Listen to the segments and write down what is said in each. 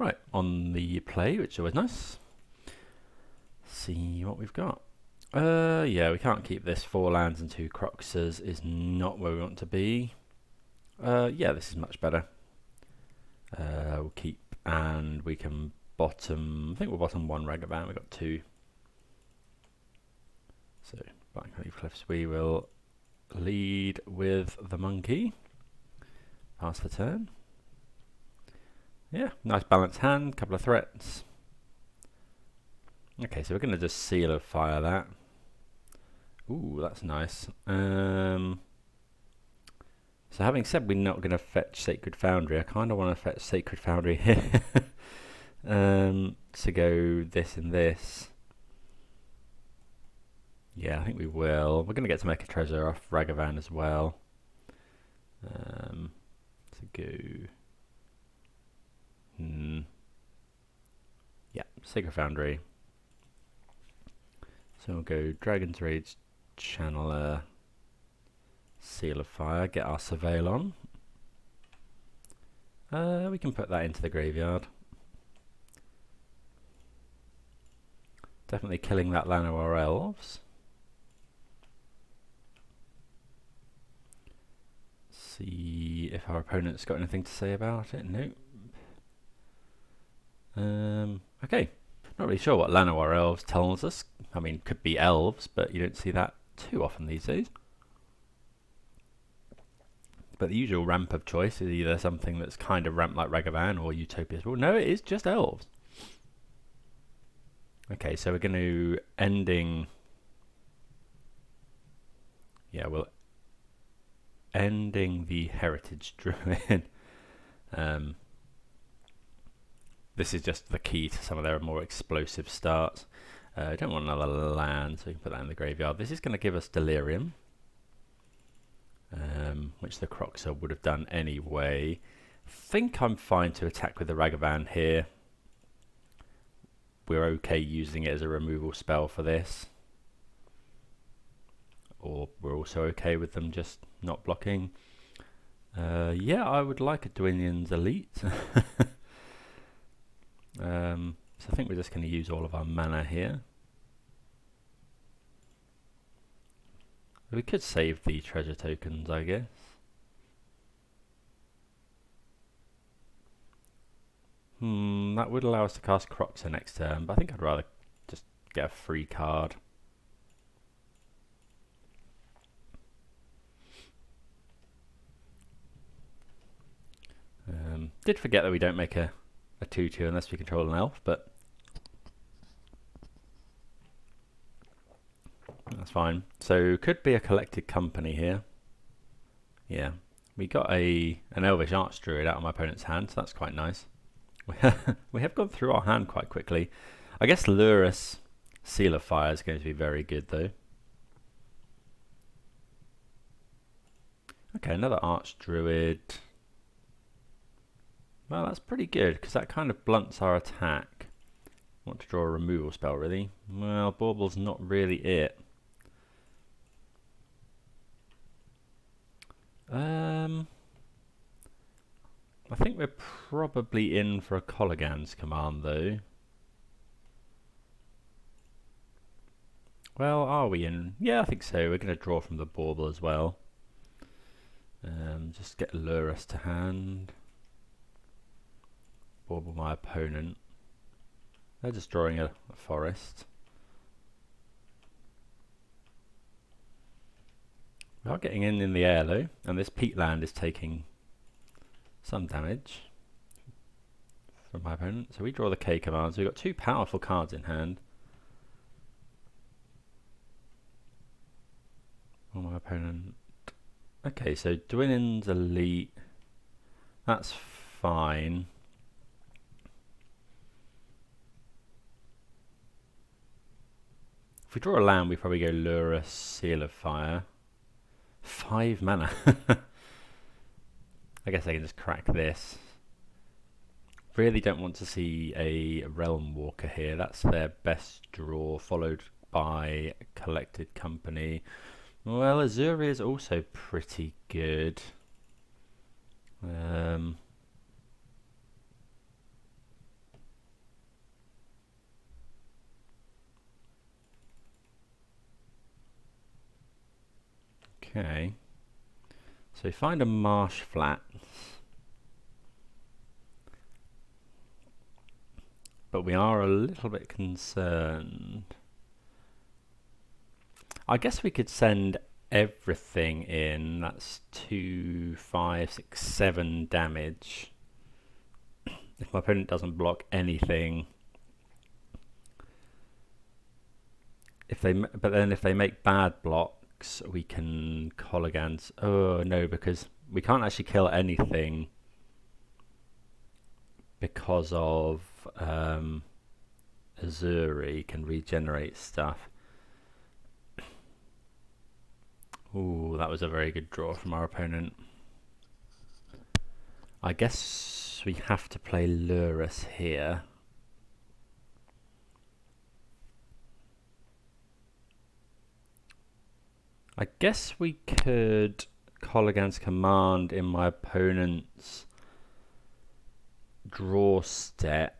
Right, on the play, which is always nice. See what we've got. Yeah, we can't keep this. 4 lands and 2 Croxes is not where we want to be. Yeah, this is much better. We'll keep, and we can bottom, I think we'll bottom 1 Ragavan, we've got 2. So, Blackleaf Cliffs, we will lead with the monkey. Pass the turn. Yeah, nice balanced hand, couple of threats. Okay, so we're going to just Seal of Fire that. Ooh, that's nice. So having said we're not going to fetch Sacred Foundry, I kind of want to fetch Sacred Foundry here. To go this and this. Yeah, I think we will. We're going to get to make a treasure off Ragavan as well. To go... Yeah, Sacred Foundry. So we'll go Dragon's Rage, Channeler, Seal of Fire, get our Surveil on. We can put that into the graveyard. Definitely killing that Llanowar Elves. See if our opponent's got anything to say about it. Nope. Okay. Not really sure what Llanowar Elves tells us. I mean, could be elves, but you don't see that too often these days. But the usual ramp of choice is either something that's kind of ramped like Ragavan or Utopia's. Well, no, it is just elves. Okay, so we're going to ending... Yeah, we'll ending the Heritage Druid. This is just the key to some of their more explosive starts. I don't want another land, so we can put that in the graveyard. This is going to give us Delirium, which the Croxer would have done anyway. I think I'm fine to attack with the Ragavan here. We're okay using it as a removal spell for this. Or we're also okay with them just not blocking. Yeah, I would like a Dwynen's Elite. So I think we're just going to use all of our mana here. We could save the treasure tokens, I guess. That would allow us to cast Croxer next turn, but I think I'd rather just get a free card. Did forget that we don't make a 2/2 unless we control an elf, but that's fine. So could be a Collected Company here. Yeah, we got an Elvish Archdruid out of my opponent's hand, so that's quite nice. We have gone through our hand quite quickly. I guess Lurrus Seal of Fire is going to be very good though. Okay, another Archdruid. Well, that's pretty good, because that kind of blunts our attack. I want to draw a removal spell, really. Well, Bauble's not really it. I think we're probably in for a Colligan's Command, though. Well, are we in? Yeah, I think so. We're going to draw from the Bauble as well. Just get Lurrus to hand. Bauble my opponent. They're just drawing a forest. We are getting in the air though, and this peatland is taking some damage from my opponent. So we draw the K command. So we've got 2 powerful cards in hand. For my opponent. Okay, so Dwynen's Elite. That's fine. If we draw a land, we probably go Lurrus, Seal of Fire. 5 mana. I guess I can just crack this. Really don't want to see a Realm Walker here. That's their best draw, followed by Collected Company. Well, Azuri is also pretty good. Okay. So we find a marsh flats. But we are a little bit concerned. I guess we could send everything in. That's 2, 5, 6, 7 damage. If my opponent doesn't block anything. But then if they make bad blocks, we can Colligans. Oh no, because we can't actually kill anything because of Azuri can regenerate stuff. Ooh, that was a very good draw from our opponent. I guess we have to play Lurrus here. I guess we could Colligan's command in my opponent's draw step.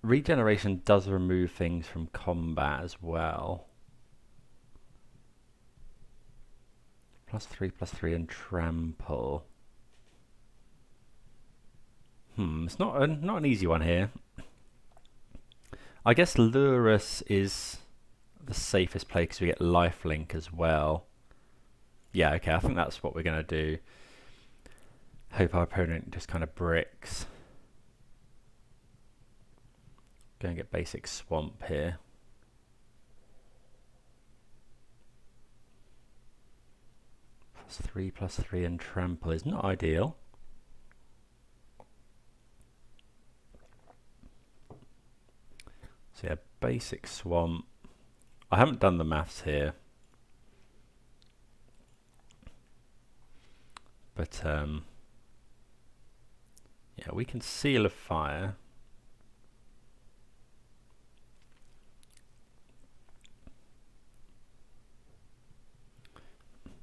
Regeneration does remove things from combat as well. +3/+3 and trample. It's not an easy one here. I guess Lurrus is the safest play because we get lifelink as well. Yeah, okay, I think that's what we're going to do. Hope our opponent just kind of bricks. Go and get basic swamp here. +3/+3 and trample is not ideal. So yeah, basic swamp. I haven't done the maths here. But yeah, we can seal of fire.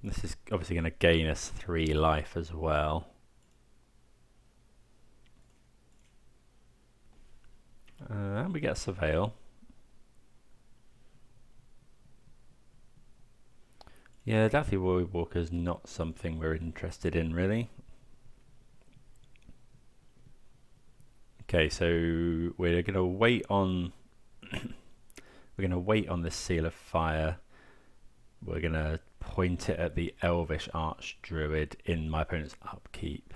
This is obviously going to gain us 3 life as well. And we get a Surveil. Yeah, Daffy Walker's not something we're interested in, really. Okay, so we're going to wait on we're going to wait on this Seal of Fire. We're going to point it at the Elvish Archdruid in my opponent's upkeep.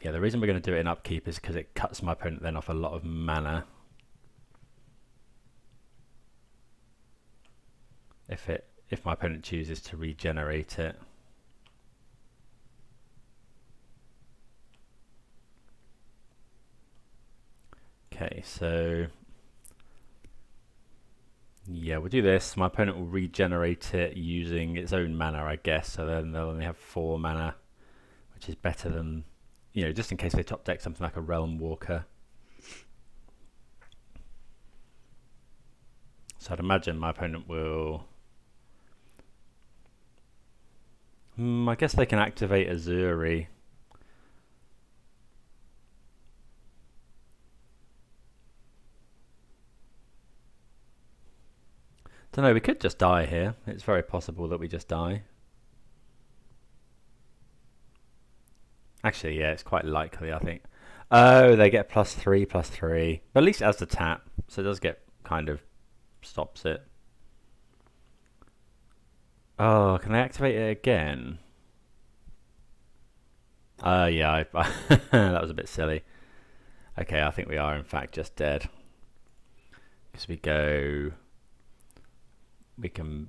Yeah, the reason we're going to do it in upkeep is because it cuts my opponent then off a lot of mana. If my opponent chooses to regenerate it. Okay, so yeah, we'll do this. My opponent will regenerate it using its own mana, I guess. So then they'll only have 4 mana, which is better than, you know, just in case they top deck something like a Realm Walker. So I'd imagine my opponent will... I guess they can activate Azuri. Don't know, we could just die here. It's very possible that we just die. Actually, yeah, it's quite likely, I think. Oh, they get +3/+3. But at least it has the tap, so it does get kind of stops it. Oh, can I activate it again? Yeah, that was a bit silly. Okay, I think we are in fact just dead. Because we go... We can...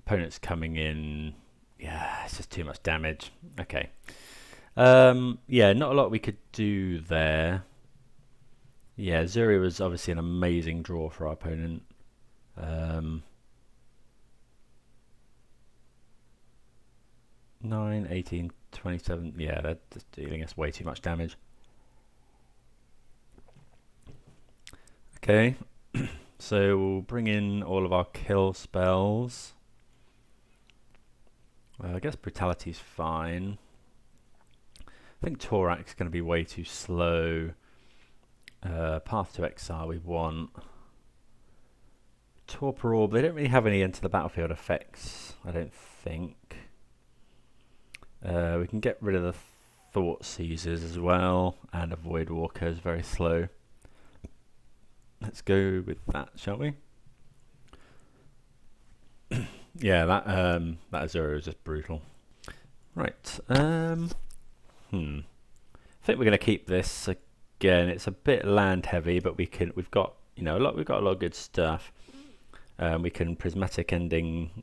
Opponent's coming in... Yeah, it's just too much damage. Okay. Yeah, not a lot we could do there. Yeah, Zuri was obviously an amazing draw for our opponent. 9, 18, 27. Yeah, they're just dealing us way too much damage. Okay, so we'll bring in all of our kill spells. I guess Brutality's fine. I think Torak's going to be way too slow. Path to Exile we want. Torpor Orb, they don't really have any Enter the Battlefield effects, I don't think. We can get rid of the Thought Seizers as well, and a Void Walker is very slow. Let's go with that, shall we? Yeah, that Azura is just brutal. Right. I think we're going to keep this again. It's a bit land heavy, but we've got a lot of good stuff. We can Prismatic Ending.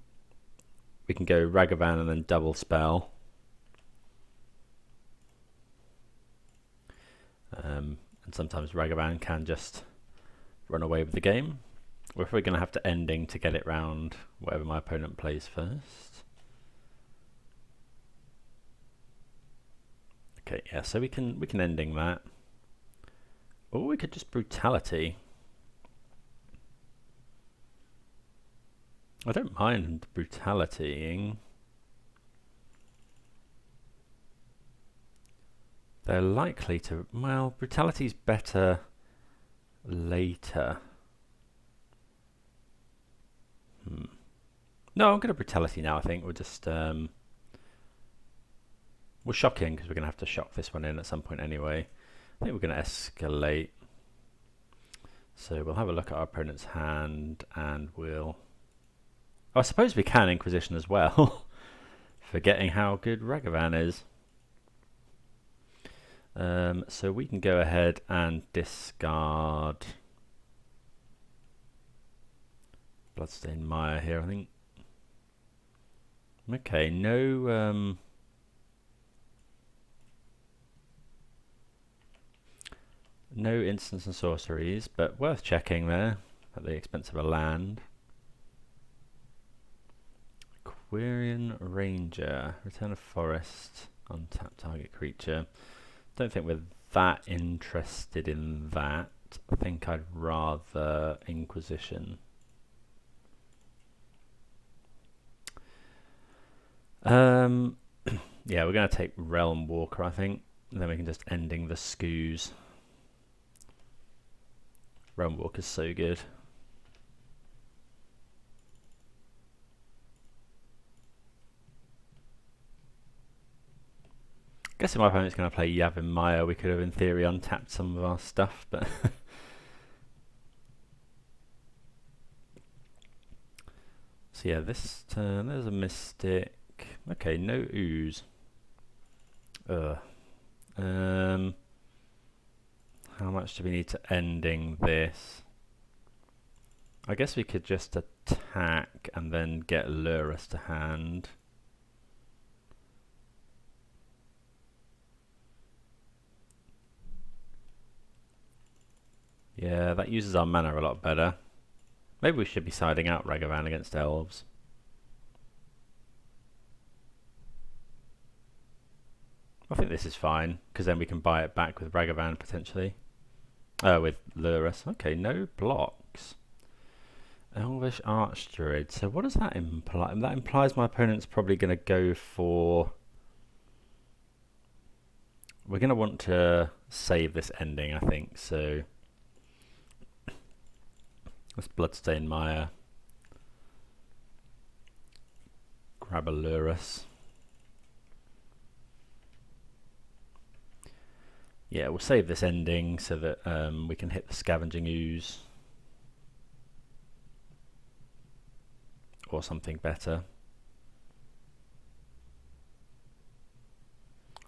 We can go Ragavan and then double spell. And sometimes Ragavan can just run away with the game. Or if we're going to have to ending to get it round whatever my opponent plays first. Okay, yeah, so we can ending that. Or we could just Brutality. I don't mind Brutalitying. They're likely to... Well, Brutality's better later. No, I'm going to Brutality now, I think. We're just... we're shocking, because we're going to have to shock this one in at some point anyway. I think we're going to escalate. So we'll have a look at our opponent's hand, and we'll... Oh, I suppose we can Inquisition as well. Forgetting how good Ragavan is. So we can go ahead and discard Bloodstained Mire here, I think. Okay, no instants and sorceries, but worth checking there at the expense of a land. Quirion Ranger, Return of Forest, untap target creature. Don't think we're that interested in that. I think I'd rather Inquisition. Yeah, we're going to take Realm Walker, I think. And then we can just ending the Scoos. Realm Walker's so good. Guess if my opponent's going to play Yavin Maya, we could have in theory untapped some of our stuff, but so yeah, this turn there's a Mystic. Okay, no Ooze. How much do we need to ending this? I guess we could just attack and then get Lurrus to hand. Yeah, that uses our mana a lot better. Maybe we should be siding out Ragavan against Elves. I think this is fine, because then we can buy it back with Ragavan potentially. With Lurrus. Okay, no blocks. Elvish Archdruid. So what does that imply? That implies my opponent's probably going to go for... We're going to want to save this ending, I think, so... Let's Bloodstained Mire. Grab a Lurrus. Yeah, we'll save this ending so that we can hit the Scavenging Ooze. Or something better.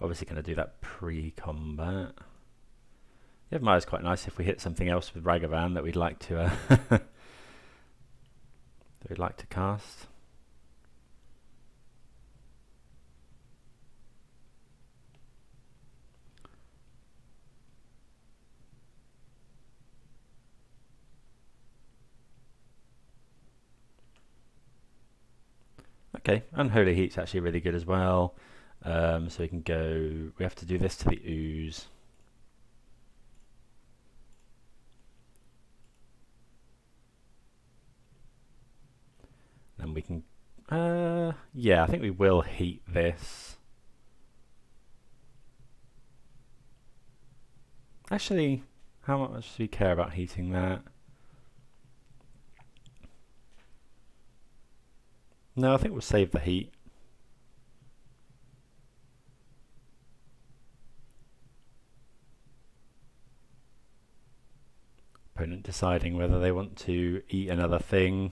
Obviously going to do that pre-combat. Yavimaya is quite nice if we hit something else with Ragavan that we'd like to cast. Okay, Unholy Heat's actually really good as well. So we can go... We have to do this to the Ooze. And we can... yeah, I think we will heat this. Actually, How much do we care about heating that? No, I think we'll save the heat. Opponent deciding whether they want to eat another thing.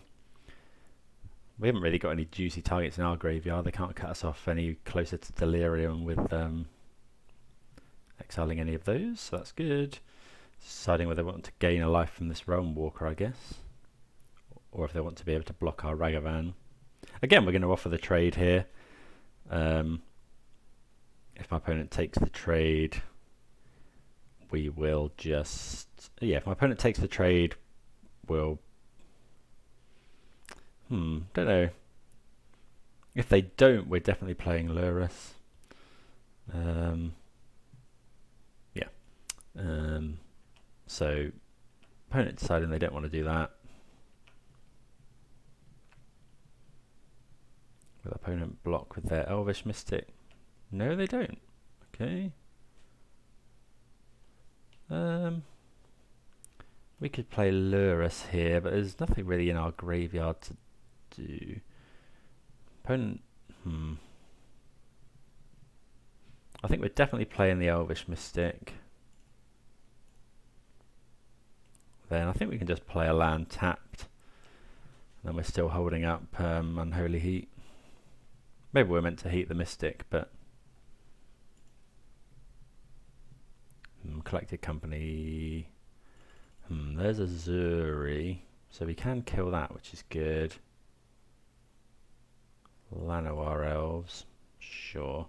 We haven't really got any juicy targets in our graveyard. They can't cut us off any closer to Delirium with exiling any of those, so that's good. Deciding whether they want to gain a life from this Realm Walker, I guess. Or if they want to be able to block our Ragavan. Again, we're going to offer the trade here. If my opponent takes the trade, we will just... Yeah, if my opponent takes the trade, we'll... don't know. If they don't, we're definitely playing Lurrus. So, opponent deciding they don't want to do that. Will opponent block with their Elvish Mystic? No, they don't. Okay. We could play Lurrus here, but there's nothing really in our graveyard to do. Opponent, I think we're definitely playing the Elvish Mystic. Then I think we can just play a land tapped. And then we're still holding up Unholy Heat. Maybe we're meant to heat the Mystic, but... Collected Company... there's a Zuri, so we can kill that, which is good. Llanowar Elves, sure.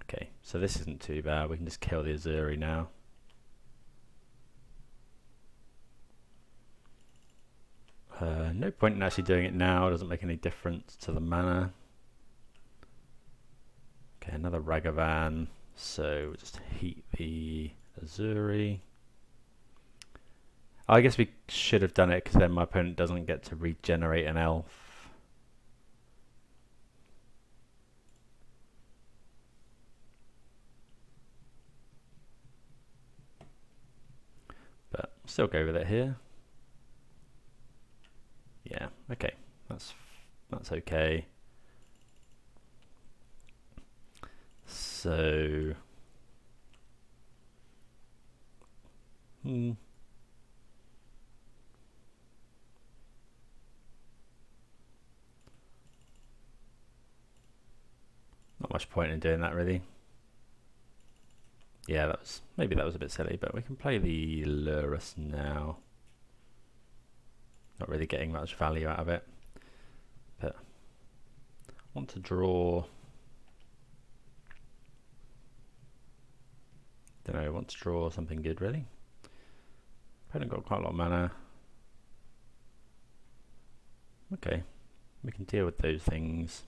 Okay, so this isn't too bad. We can just kill the Azuri now. No point in actually doing it now. It doesn't make any difference to the mana. Okay, another Ragavan. So we'll just heat the Azuri. I guess we should have done it because then my opponent doesn't get to regenerate an elf. But still go with it here. Yeah, okay, that's okay. So, not much point in doing that really. Yeah, maybe that was a bit silly, but we can play the Lurrus now. Not really getting much value out of it, but I want to draw. Don't know. I want to draw something good, really. Opponent got quite a lot of mana. Okay, we can deal with those things.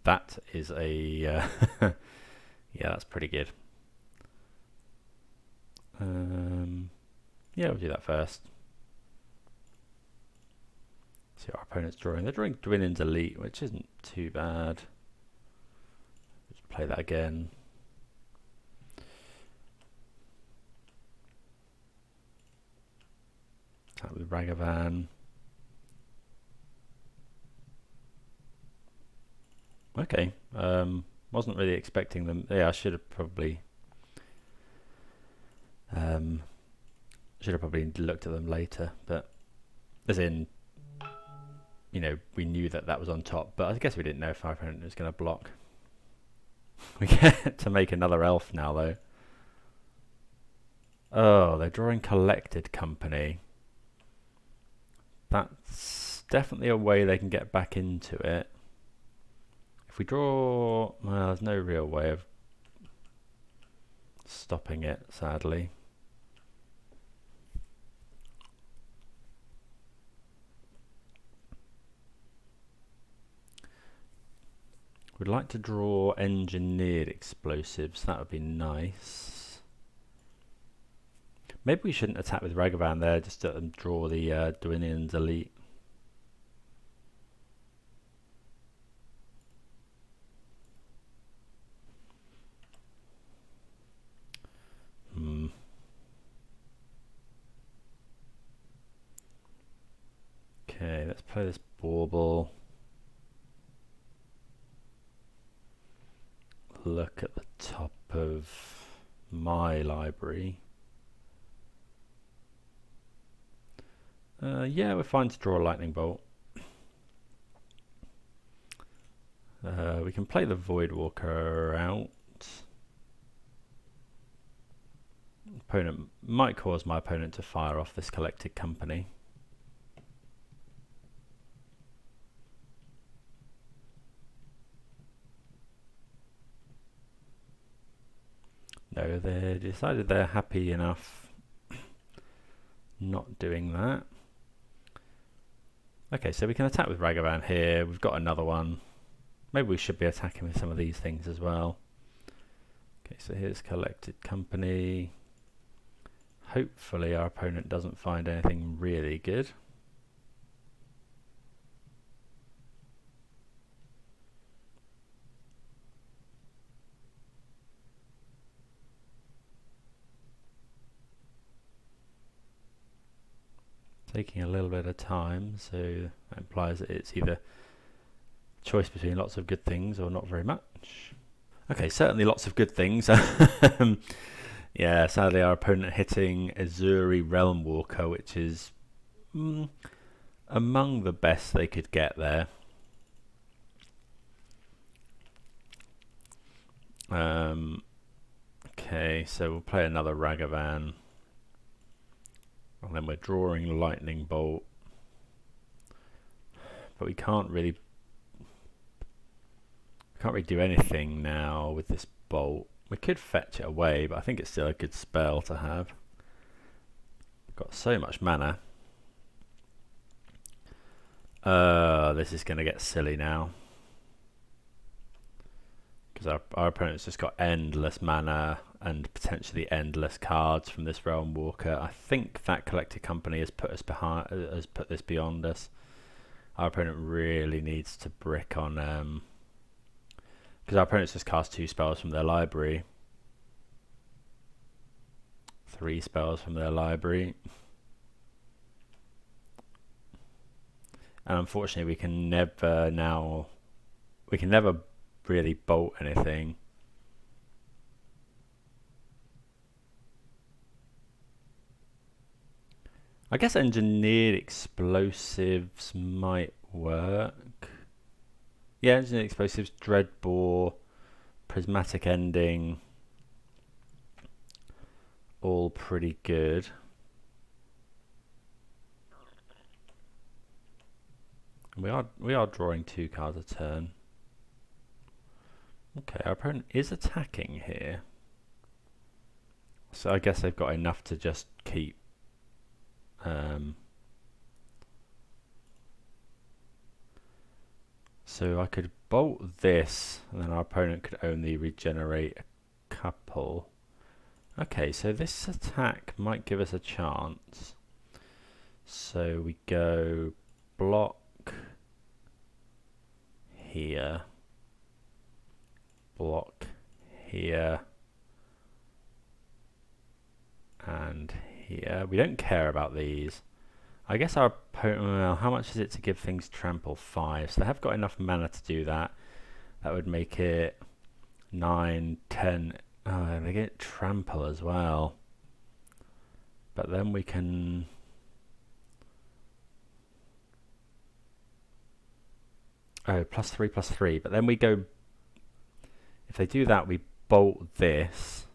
That is a yeah, that's pretty good. Yeah, we'll do that first. See what our opponent's drawing. They're drawing Dwinin's Elite, which isn't too bad. Just play that again. That with Ragavan. Okay. Wasn't really expecting them. Yeah, I should have probably looked at them later, but as in, you know, we knew that was on top, but I guess we didn't know if our opponent was going to block. We get to make another elf now, though. Oh, they're drawing Collected Company. That's definitely a way they can get back into it. If we draw... Well, there's no real way of stopping it, sadly. We'd like to draw Engineered Explosives. That would be nice. Maybe we shouldn't attack with Ragavan there, just to draw the Dwinin's Elite. let's play this bauble. Look at the top of my library. Yeah, we're fine to draw a lightning bolt. We can play the Voidwalker out. Opponent might cause my opponent to fire off this Collected Company. No, they decided they're happy enough not doing that. Okay, so we can attack with Ragavan here. We've got another one. Maybe we should be attacking with some of these things as well. Okay, so here's Collected Company. Hopefully our opponent doesn't find anything really good. Taking a little bit of time, so that implies that it's either choice between lots of good things or not very much. Okay, certainly lots of good things. Yeah, sadly our opponent hitting Azuri Realm Walker, which is among the best they could get there. Okay, so we'll play another Ragavan. And then we're drawing Lightning Bolt. But we can't really do anything now with this bolt. We could fetch it away, but I think it's still a good spell to have. Got so much mana. This is going to get silly now. Because our opponent's just got endless mana and potentially endless cards from this Realm Walker. I think that Collected Company has put this beyond us. Our opponent really needs to brick on because our opponents just cast 2 spells from their library. 3 spells from their library. And unfortunately we can never really bolt anything. I guess engineered explosives might work. Yeah, engineered explosives, Dreadbore, prismatic ending, all pretty good. We are drawing 2 cards a turn. Okay, our opponent is attacking here, so I guess they've got enough to just keep. So I could bolt this, and then our opponent could only regenerate a couple. Okay, so this attack might give us a chance. So we go block here, block here, and here. We don't care about these. I guess our opponent, well, how much is it to give things trample? 5. So they have got enough mana to do that. That would make it 9, 10. Oh, they get trample as well. But then we can... Oh, +3/+3. But then we go... If they do that, we bolt this.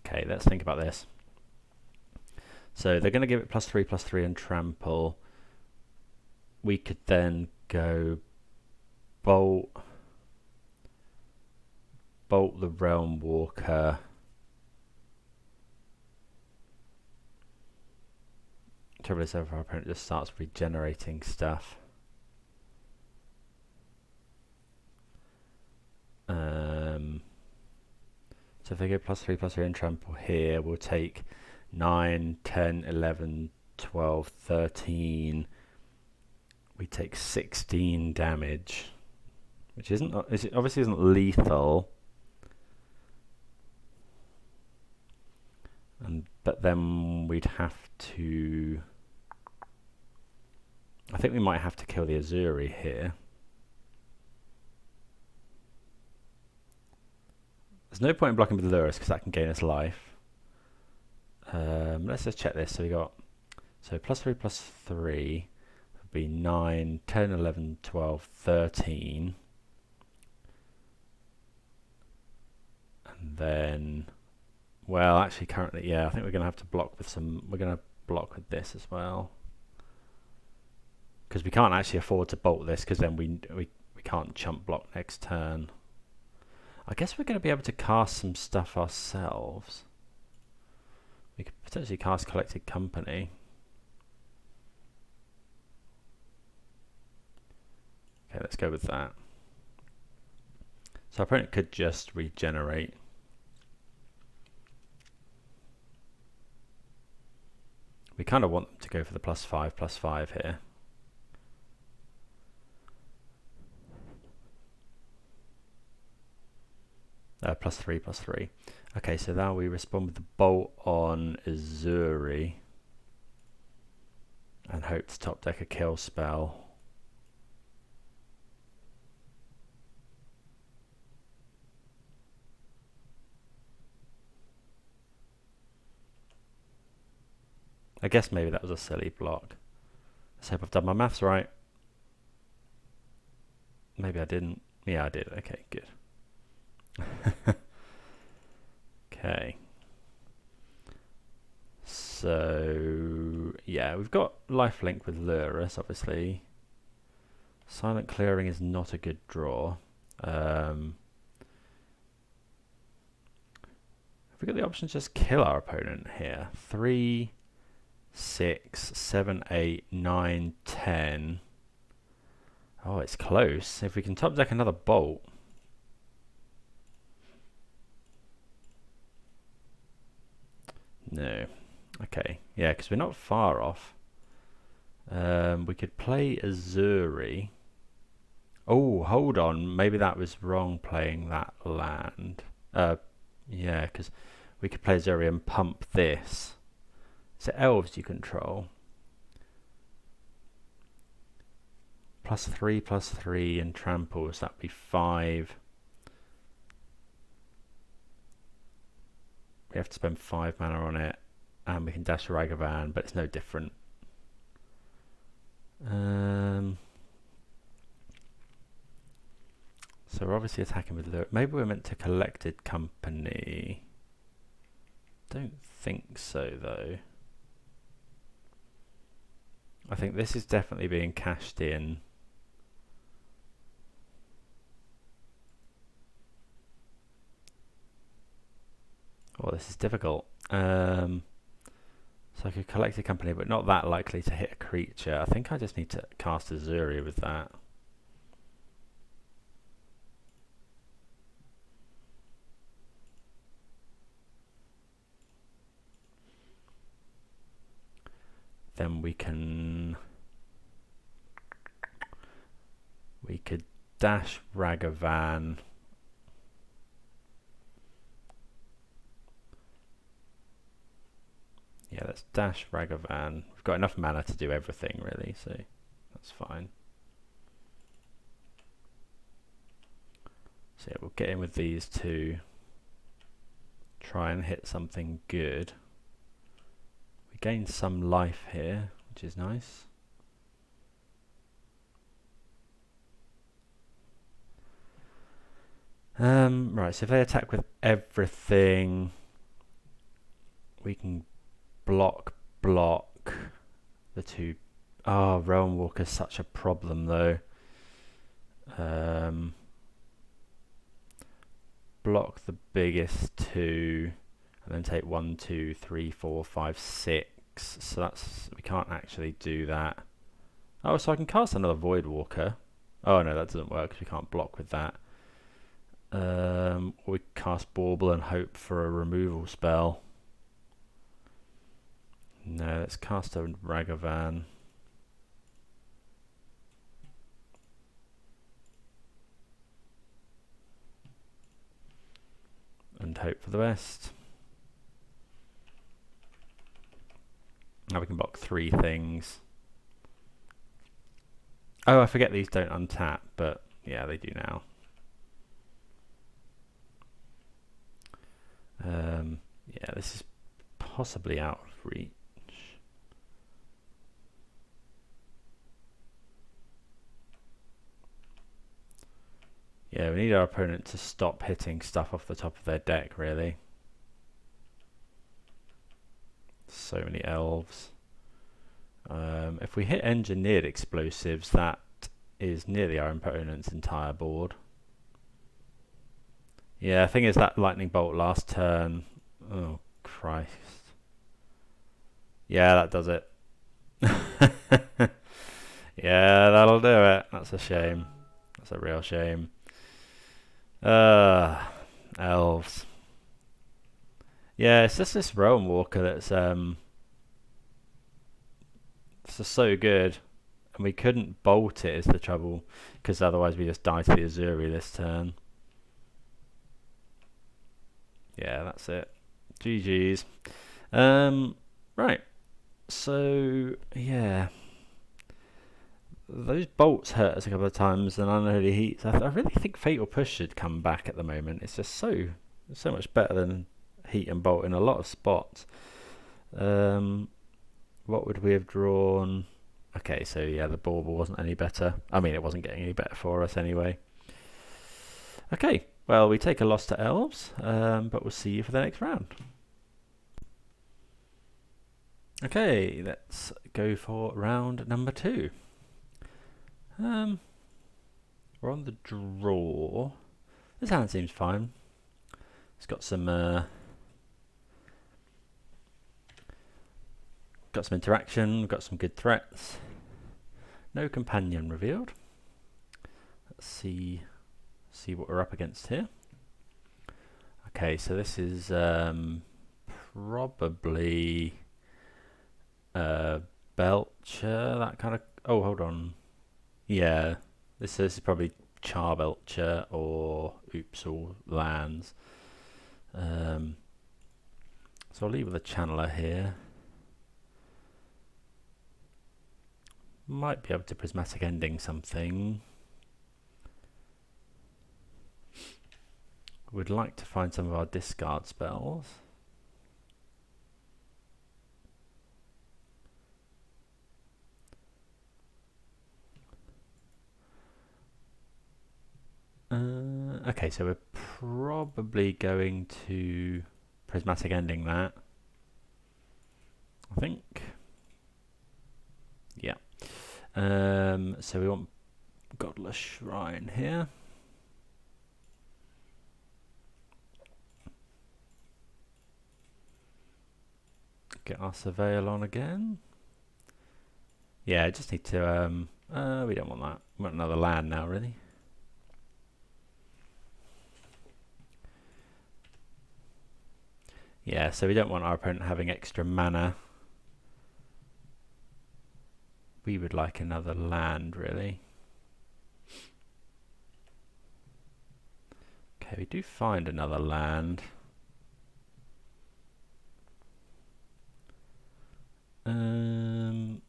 Okay, let's think about this. So they're going to give it +3/+3 and trample. We could then go bolt the Realm Walker. Trouble is, our opponent just starts regenerating stuff. So if they go +3/+3 and trample here, we'll take 9, 10, 11, 12, 13. We take 16 damage, which obviously isn't lethal. But then we'd have to... I think we might have to kill the Azuri here. There's no point in blocking with Lurrus because that can gain us life. Let's just check this. So we got +3/+3 would be 9, 10, 11, 12, 13. And then, well, actually currently, yeah, I think we're going to have to block with some, we're going to block with this as well. Because we can't actually afford to bolt this because then we can't chump block next turn. I guess we're going to be able to cast some stuff ourselves. We could potentially cast Collected Company. Okay, let's go with that. So our opponent could just regenerate. We kind of want them to go for the +5/+5 here. +3/+3. Okay, so now we respond with the bolt on Azuri and hope to top deck a kill spell. I guess maybe that was a silly block. Let's hope I've done my maths right. Maybe I didn't. Yeah, I did. Okay, good. Okay. So, yeah, we've got lifelink with Lurrus, obviously. Silent Clearing is not a good draw. Have we got the option to just kill our opponent here? 3, 6, 7, 8, 9, 10. Oh, it's close. If we can top deck another bolt. No. Okay. Yeah, because we're not far off. We could play Azuri. Oh, hold on. Maybe that was wrong playing that land. Yeah, because we could play Azuri and pump this. Is it elves you control? +3/+3 and tramples. That'd be 5. We have to spend 5 mana on it, and we can dash Ragavan, but it's no different. So we're obviously attacking with Lurrus. Maybe we're meant to Collected Company. Don't think so, though. I think this is definitely being cashed in. Oh, this is difficult. So I could Collect a Company, but not that likely to hit a creature. I think I just need to cast Azuri with that. Then we could dash Ragavan. Yeah, let's dash Ragavan. We've got enough mana to do everything, really, so that's fine. So yeah, we'll get in with these two. Try and hit something good. We gain some life here, which is nice. Right, so if they attack with everything, we can block the two. Oh, Realm Walker's such a problem, though. Block the biggest two, and then take 1, 2, 3, 4, 5, 6. So that's, we can't actually do that. Oh, so I can cast another Void Walker. Oh no, that doesn't work because we can't block with that. We cast Bauble and hope for a removal spell. No, let's cast a Ragavan. And hope for the best. Now we can block 3 things. Oh, I forget these don't untap, but yeah, they do now. Yeah, this is possibly out of reach. Yeah, we need our opponent to stop hitting stuff off the top of their deck, really. So many elves. If we hit engineered explosives, that is nearly our opponent's entire board. Yeah, the thing is that lightning bolt last turn. Oh, Christ. Yeah, that does it. Yeah, that'll do it. That's a shame. That's a real shame. Elves. Yeah, it's just this Realm Walker that's it's just so good. And we couldn't bolt it is the trouble, because otherwise we just die to the Azuri this turn. Yeah, that's it. GG's. Right. So, yeah. Those bolts hurt us a couple of times, and unholy heats. I really think Fatal Push should come back at the moment. It's just so much better than heat and bolt in a lot of spots. What would we have drawn? Okay, so yeah, the bauble wasn't any better. I mean, it wasn't getting any better for us anyway. Okay, well, we take a loss to elves, but we'll see you for the next round. Okay, let's go for round number 2. We're on the draw. This hand seems fine. It's got some interaction. Got some good threats. No companion revealed. Let's see what we're up against here. Okay, so this is probably Belcher, that kind of. Oh, hold on. Yeah, this is probably Charbelcher or Oopsal lands. So I'll leave with a channeler here. Might be able to prismatic ending something. Would like to find some of our discard spells. Okay, so we're probably going to prismatic ending that. I think. Yeah. So we want Godless Shrine here. Get our Surveil on again. Yeah, I just need to we don't want that. We want another land now, really. Yeah, so we don't want our opponent having extra mana. We would like another land, really. Okay, we do find another land.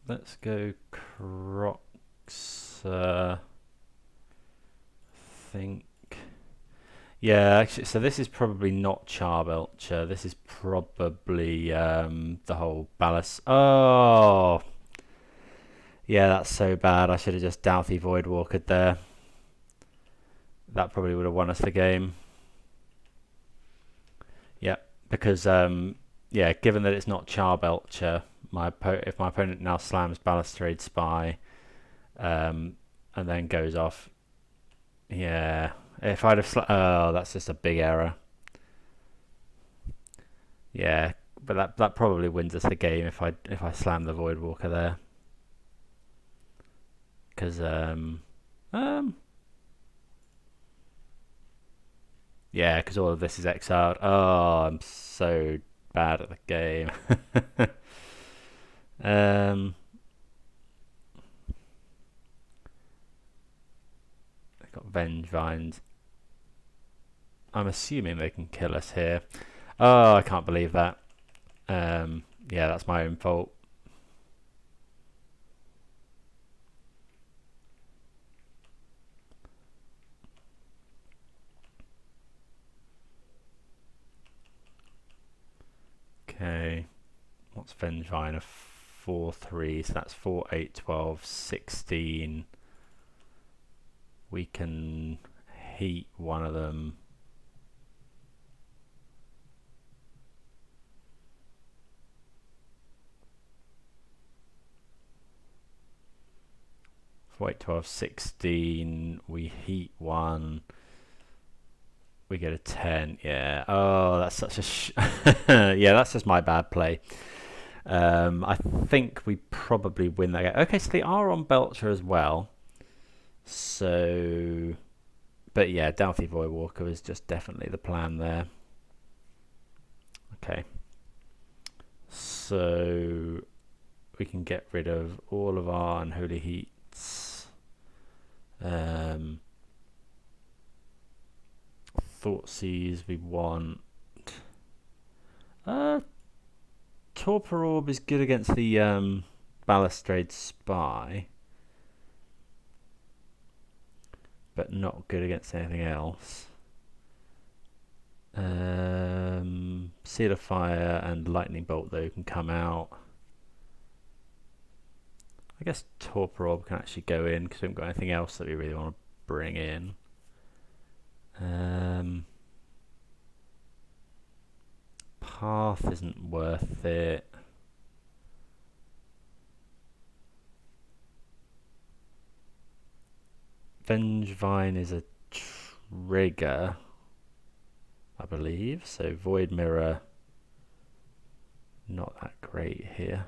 Let's go Crocs. Think. Yeah, actually, so this is probably not Charbelcher. This is probably the whole Ballast. Oh, yeah, that's so bad. I should have just Douthie Voidwalkered there. That probably would have won us the game. Yeah, because yeah, given that it's not Charbelcher, if my opponent now slams Balustrade Spy, and then goes off, yeah. If I'd have oh, that's just a big error. Yeah, but that probably wins us the game if I slam the Voidwalker there. Because yeah, because all of this is exiled. Oh, I'm so bad at the game. I've got Venge Vines. I'm assuming they can kill us here. Oh, I can't believe that. Yeah, that's my own fault. Okay, what's Vengevine? A 4/3, so that's 4, 8, 12, 16. We can heat one of them. For 8, 12, 16, we heat one. We get a 10. Yeah. Oh, that's such a yeah, that's just my bad play. I think we probably win that game. Okay, so they are on Belcher as well. So, but yeah, Doughty Voidwalker is just definitely the plan there. Okay. So we can get rid of all of our unholy heats. Thoughtseize we want. Torpor Orb is good against the Balustrade Spy, but not good against anything else. Seal of Fire and Lightning Bolt though can come out. I guess Torpor Orb can actually go in because we haven't got anything else that we really want to bring in. Path isn't worth it. Vengevine is a trigger, I believe, so Void Mirror not that great here.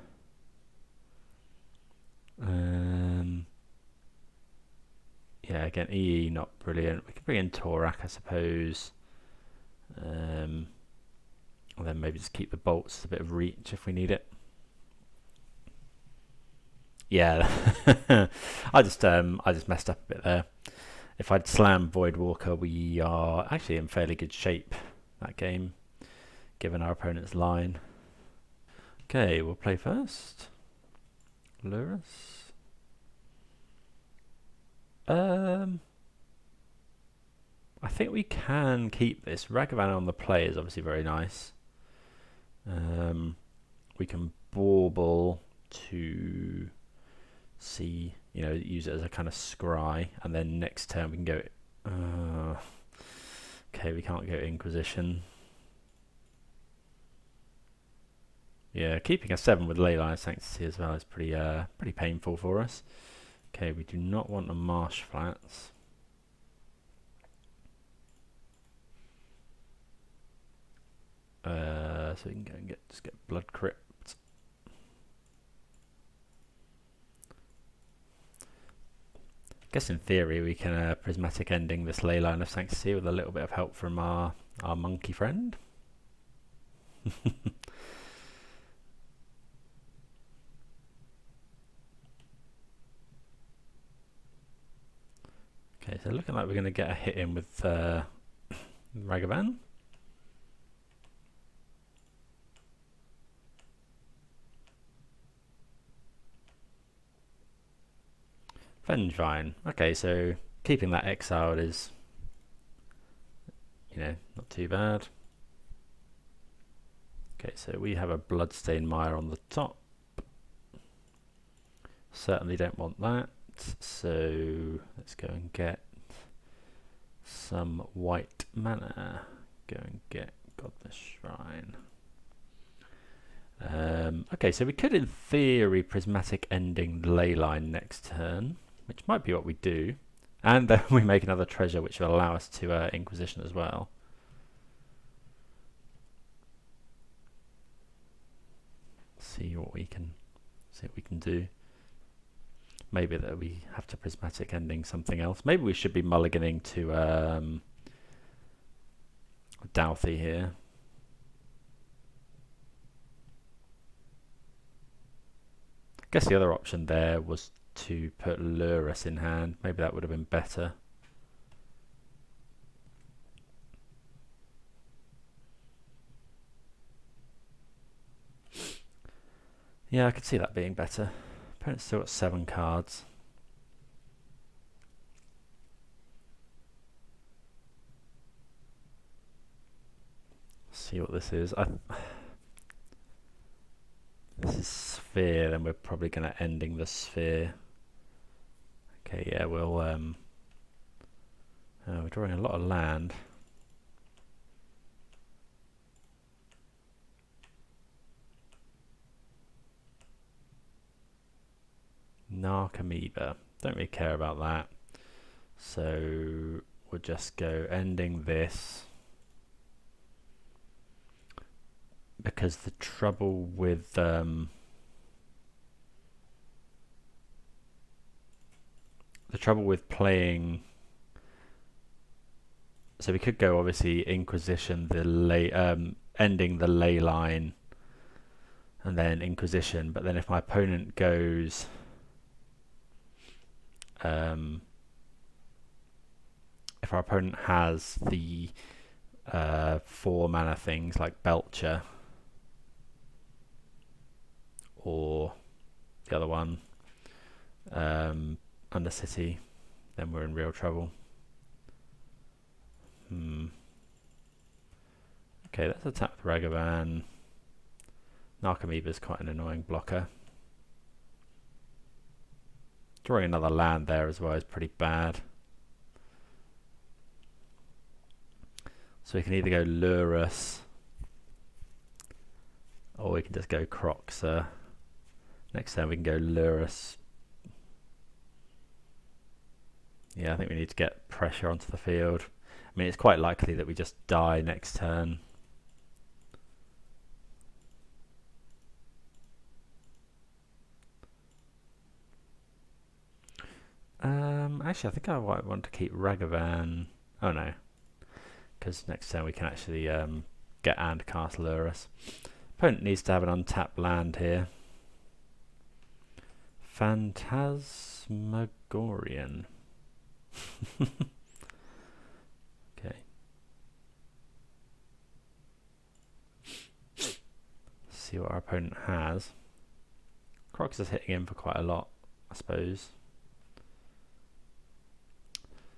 Yeah, again, EE not brilliant. We could bring in Torak, I suppose. And then maybe just keep the bolts, a bit of reach if we need it. Yeah, I just messed up a bit there. If I'd slammed Voidwalker, we are actually in fairly good shape that game, given our opponent's line. Okay, we'll play first. Lurrus. I think we can keep this. Ragavan on the play is obviously very nice. We can bauble to see, you know, use it as a kind of scry, and then next turn we can go. Okay, we can't go Inquisition. Yeah, keeping a 7 with Leyline of Sanctity as well is pretty painful for us. Okay, we do not want the Marsh Flats. So we can go and just get Blood Crypt. I guess in theory we can Prismatic Ending this Leyline of Sanctity with a little bit of help from our monkey friend. Okay, so looking like we're going to get a hit in with Ragavan. Vengevine. Okay, so keeping that exiled is, you know, not too bad. Okay, so we have a Bloodstained Mire on the top. Certainly don't want that. So let's go and get some white mana. Go and get Godless Shrine. Okay, so we could in theory Prismatic Ending Leyline next turn, which might be what we do. And then we make another treasure which will allow us to Inquisition as well. See what we can do. Maybe that we have to Prismatic Ending something else. Maybe we should be mulliganing to Douthie here. I guess the other option there was to put Lurrus in hand. Maybe that would have been better. Yeah, I could see that being better. Opponent's still got 7 cards. See what this is. this is sphere, then we're probably going to ending the sphere. Okay, yeah, we'll we're drawing a lot of land. Narcomoeba, don't really care about that, so we'll just go ending this, because the trouble with playing, so we could go obviously Inquisition, the ending the ley line, and then Inquisition, but then if my opponent goes if our opponent has the 4 mana things like Belcher or the other one, Undercity, then we're in real trouble. Okay, let's attack with Ragavan. Narcomoeba is quite an annoying blocker. Drawing another land there as well is pretty bad. So we can either go Lurrus, or we can just go Croxer. Next turn we can go Lurrus. Yeah, I think we need to get pressure onto the field. I mean, it's quite likely that we just die next turn. Actually, I think I might want to keep Ragavan. Oh no, because next turn we can actually get and cast Lurrus. Opponent needs to have an untapped land here. Phantasmagorian. Okay. See what our opponent has. Crocs is hitting him for quite a lot, I suppose.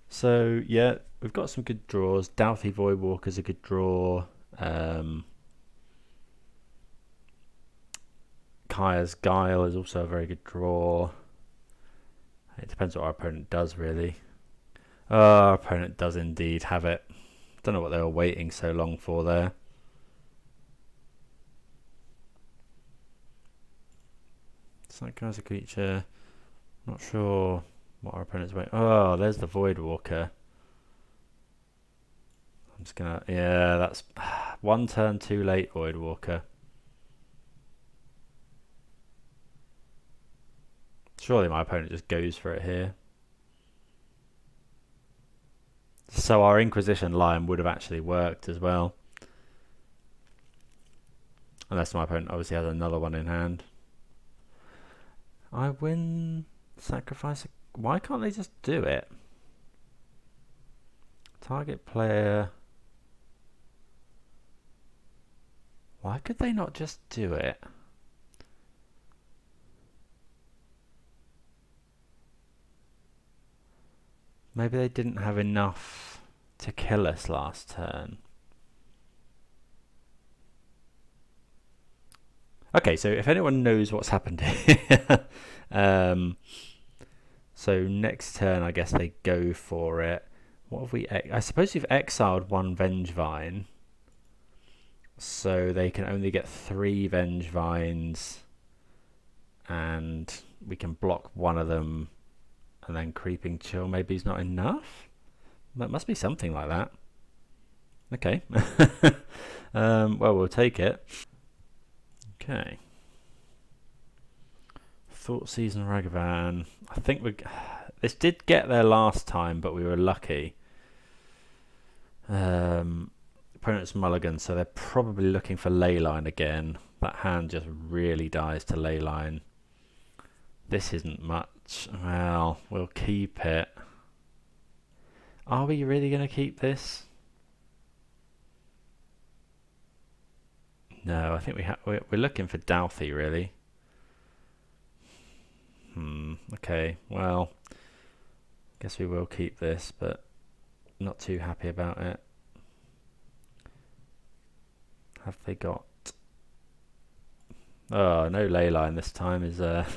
So yeah, we've got some good draws. Doughty Voidwalker's a good draw. Kaya's Guile is also a very good draw. It depends what our opponent does, really. Our opponent does indeed have it. Don't know what they were waiting so long for there. Guy's a creature. Not sure what our opponent's waiting. Oh, there's the Voidwalker. I'm just gonna, yeah, that's 1 turn too late, Voidwalker. Surely my opponent just goes for it here. So our Inquisition line would have actually worked as well. Unless my opponent obviously has another one in hand. I win, sacrifice. Why can't they just do it? Target player. Why could they not just do it? Maybe they didn't have enough to kill us last turn. Okay, so if anyone knows what's happened here, so next turn I guess they go for it. What have we? I suppose you've exiled 1 Vengevine, so they can only get 3 Vengevines, and we can block one of them, and then Creeping Chill maybe is not enough. That must be something like that. Okay. Well, we'll take it. Okay. Thought Season Ragavan. I think this did get there last time, but we were lucky. Opponent's mulligan, so they're probably looking for Leyline again. That hand just really dies to Leyline. This isn't much. Well, we'll keep it. Are we really going to keep this? No, I think we're looking for Doughty, really. Okay, well, guess we will keep this, but not too happy about it. Have they got... Oh, no ley line this time is okay.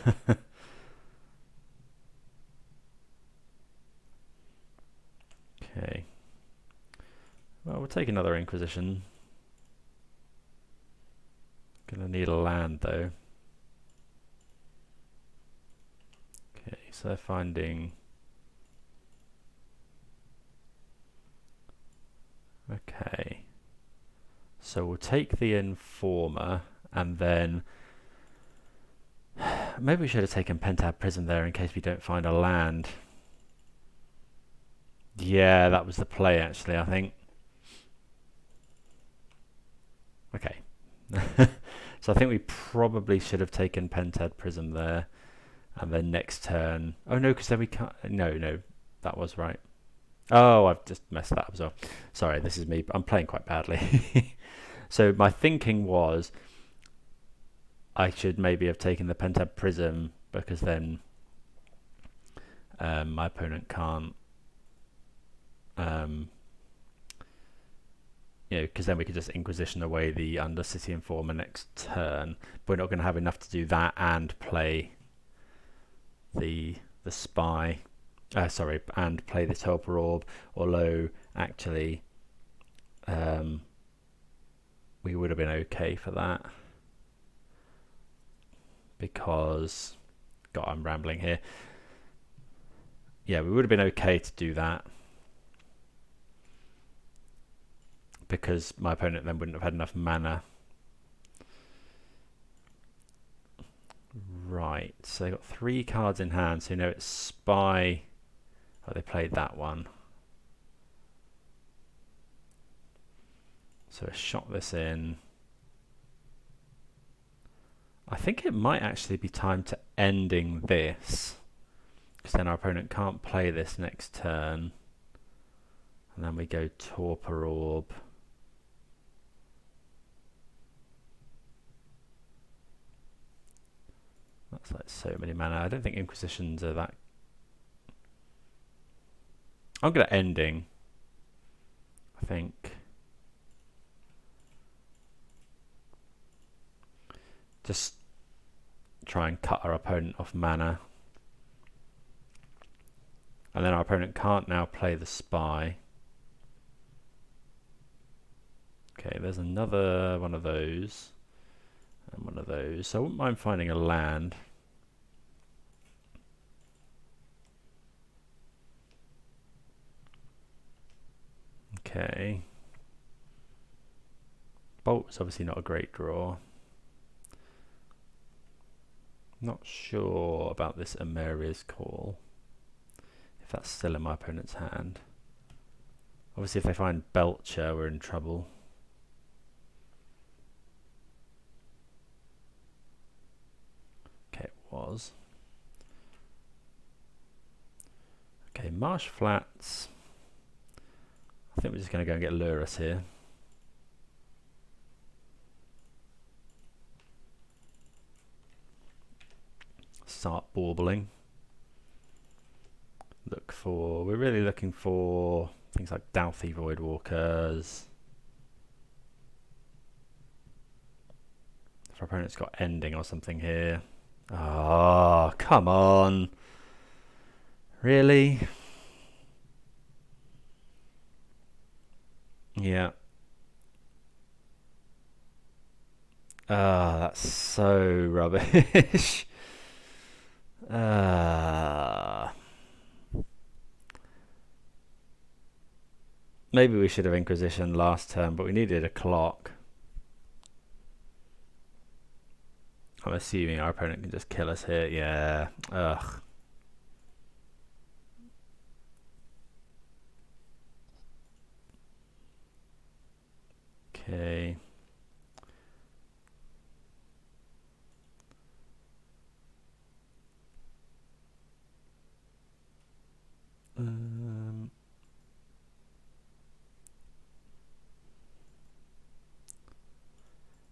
Well, we'll take another Inquisition. Gonna need a land though. Okay, so they're finding. Okay. So we'll take the Informer and then maybe we should have taken Pentab Prism there in case we don't find a land. Yeah, that was the play actually, I think. Okay. So I think we probably should have taken Pentab Prism there. And then next turn... Oh no, because then we can't... No, that was right. Oh, I've just messed that up as well. Sorry, this is me. I'm playing quite badly. So my thinking was I should maybe have taken the Pentab Prism because then my opponent can't... because then we could just Inquisition away the Undercity Informer next turn. But we're not going to have enough to do that and play the Spy. Sorry, and play the Tulpa Orb. Although, actually, we would have been okay for that. Because... God, I'm rambling here. Yeah, we would have been okay to do that. Because my opponent then wouldn't have had enough mana. Right, so they got 3 cards in hand, so it's Spy. Oh, they played that one. So I shot this in. I think it might actually be time to ending this, because then our opponent can't play this next turn. And then we go Torpor Orb. That's like so many mana. I don't think Inquisitions are that... I'm going to ending, I think. Just try and cut our opponent off mana. And then our opponent can't now play the Spy. Okay, there's another one of those. And one of those. So I wouldn't mind finding a land. Okay. Bolt's obviously not a great draw. Not sure about this Emeria's Call. If that's still in my opponent's hand. Obviously if they find Belcher, we're in trouble. Okay, it was. Okay, Marsh Flats. I think we're just going to go and get Lurrus here. Start baubles. Look for... We're really looking for things like Douthie Voidwalkers. If our opponent's got ending or something here. Oh, come on. Really? Yeah. Ah, that's so rubbish. Maybe we should have Inquisition last turn, but we needed a clock. I'm assuming our opponent can just kill us here. Yeah. Ugh. Okay.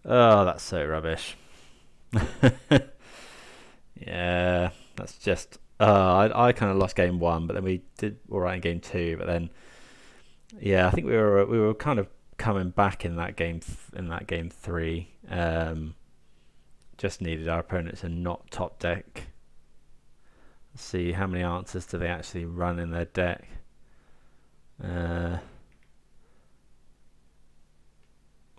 Oh, that's so rubbish. Yeah, that's just... I kind of lost game 1, but then we did all right in game 2. But then, yeah, I think we were kind of coming back in that game 3. Just needed our opponents to not top deck. Let's see how many answers do they actually run in their deck.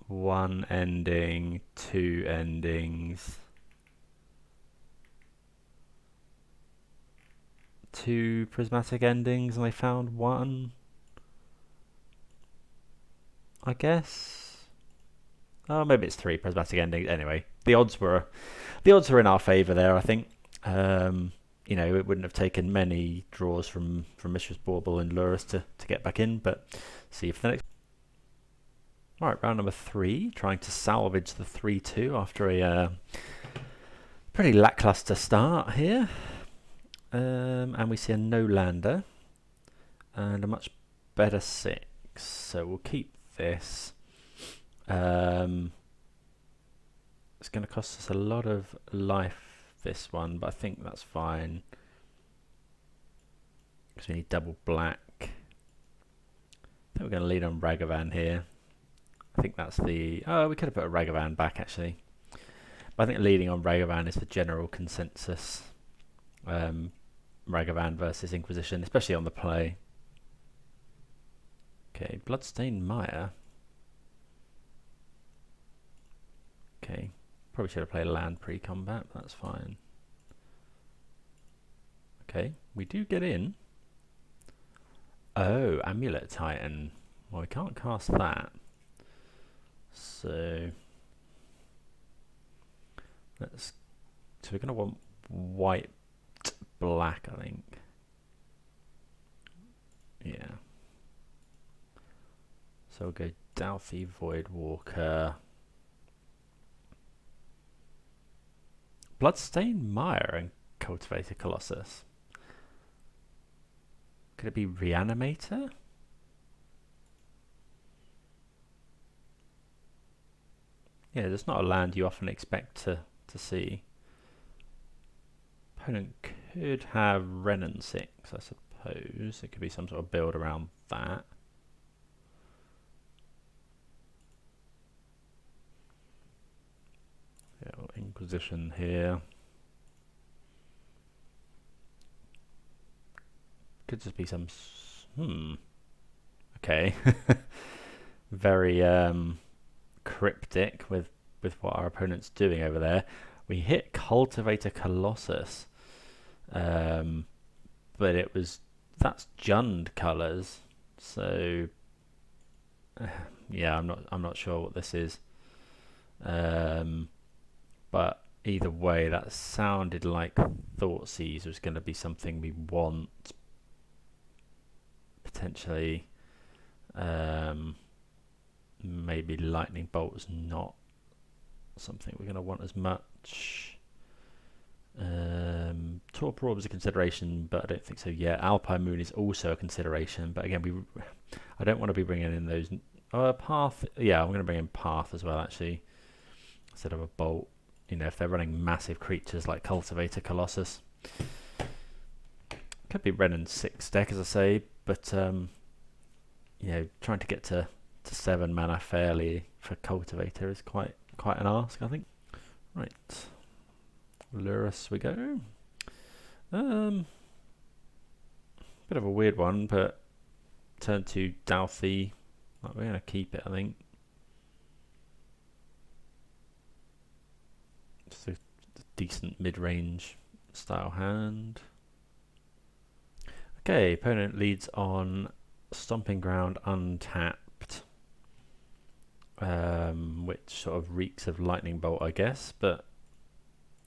One ending, two endings, two prismatic endings, and they found one, I guess. Oh, maybe it's three prismatic endings. Anyway, the odds were in our favour there, I think. You know, it wouldn't have taken many draws from Mistress Bauble and Lurrus to get back in, but see you for the next. Alright, round number 3, trying to salvage the 3-2 after a pretty lackluster start here. And we see a no-lander and a much better 6, so we'll keep this. It's going to cost us a lot of life, this one, but I think that's fine because we need double black. I think we're going to lead on Ragavan here. I think that's the... Oh, we could have put a Ragavan back, actually. But I think leading on Ragavan is the general consensus. Ragavan versus Inquisition, especially on the play. Okay, Bloodstained Mire. Okay, probably should have played land pre-combat, but that's fine. Okay, we do get in. Oh, Amulet Titan. Well, we can't cast that. So we're going to want white black, I think. Yeah. So we'll go Dalthy Voidwalker. Bloodstained Mire and Cultivated Colossus. Could it be Reanimator? Yeah, there's not a land you often expect to see. Opponent could have Renin 6, I suppose. It could be some sort of build around that. Yeah, Inquisition here. Could just be some... Okay. Very cryptic with what our opponent's doing over there. We hit Cultivator Colossus. But that's Jund colours. So yeah, I'm not sure what this is. But either way, that sounded like Thoughtseize was going to be something we want. Potentially, maybe Lightning Bolt's not something we're going to want as much. Torpor Orb is a consideration, but I don't think so yet. Alpine Moon is also a consideration, but again, I don't want to be bringing in those. Path. Yeah, I'm going to bring in Path as well, actually, instead of a Bolt. You know, if they're running massive creatures like Cultivator Colossus. Could be Renin 6 deck, as I say, but you know, trying to get to 7 mana fairly for Cultivator is quite an ask, I think. Right, Lurrus we go. Bit of a weird one, but turn to Dalthy. We're going to keep it, I think. Just a decent mid-range style hand. Okay, opponent leads on Stomping Ground untapped, which sort of reeks of Lightning Bolt, I guess, but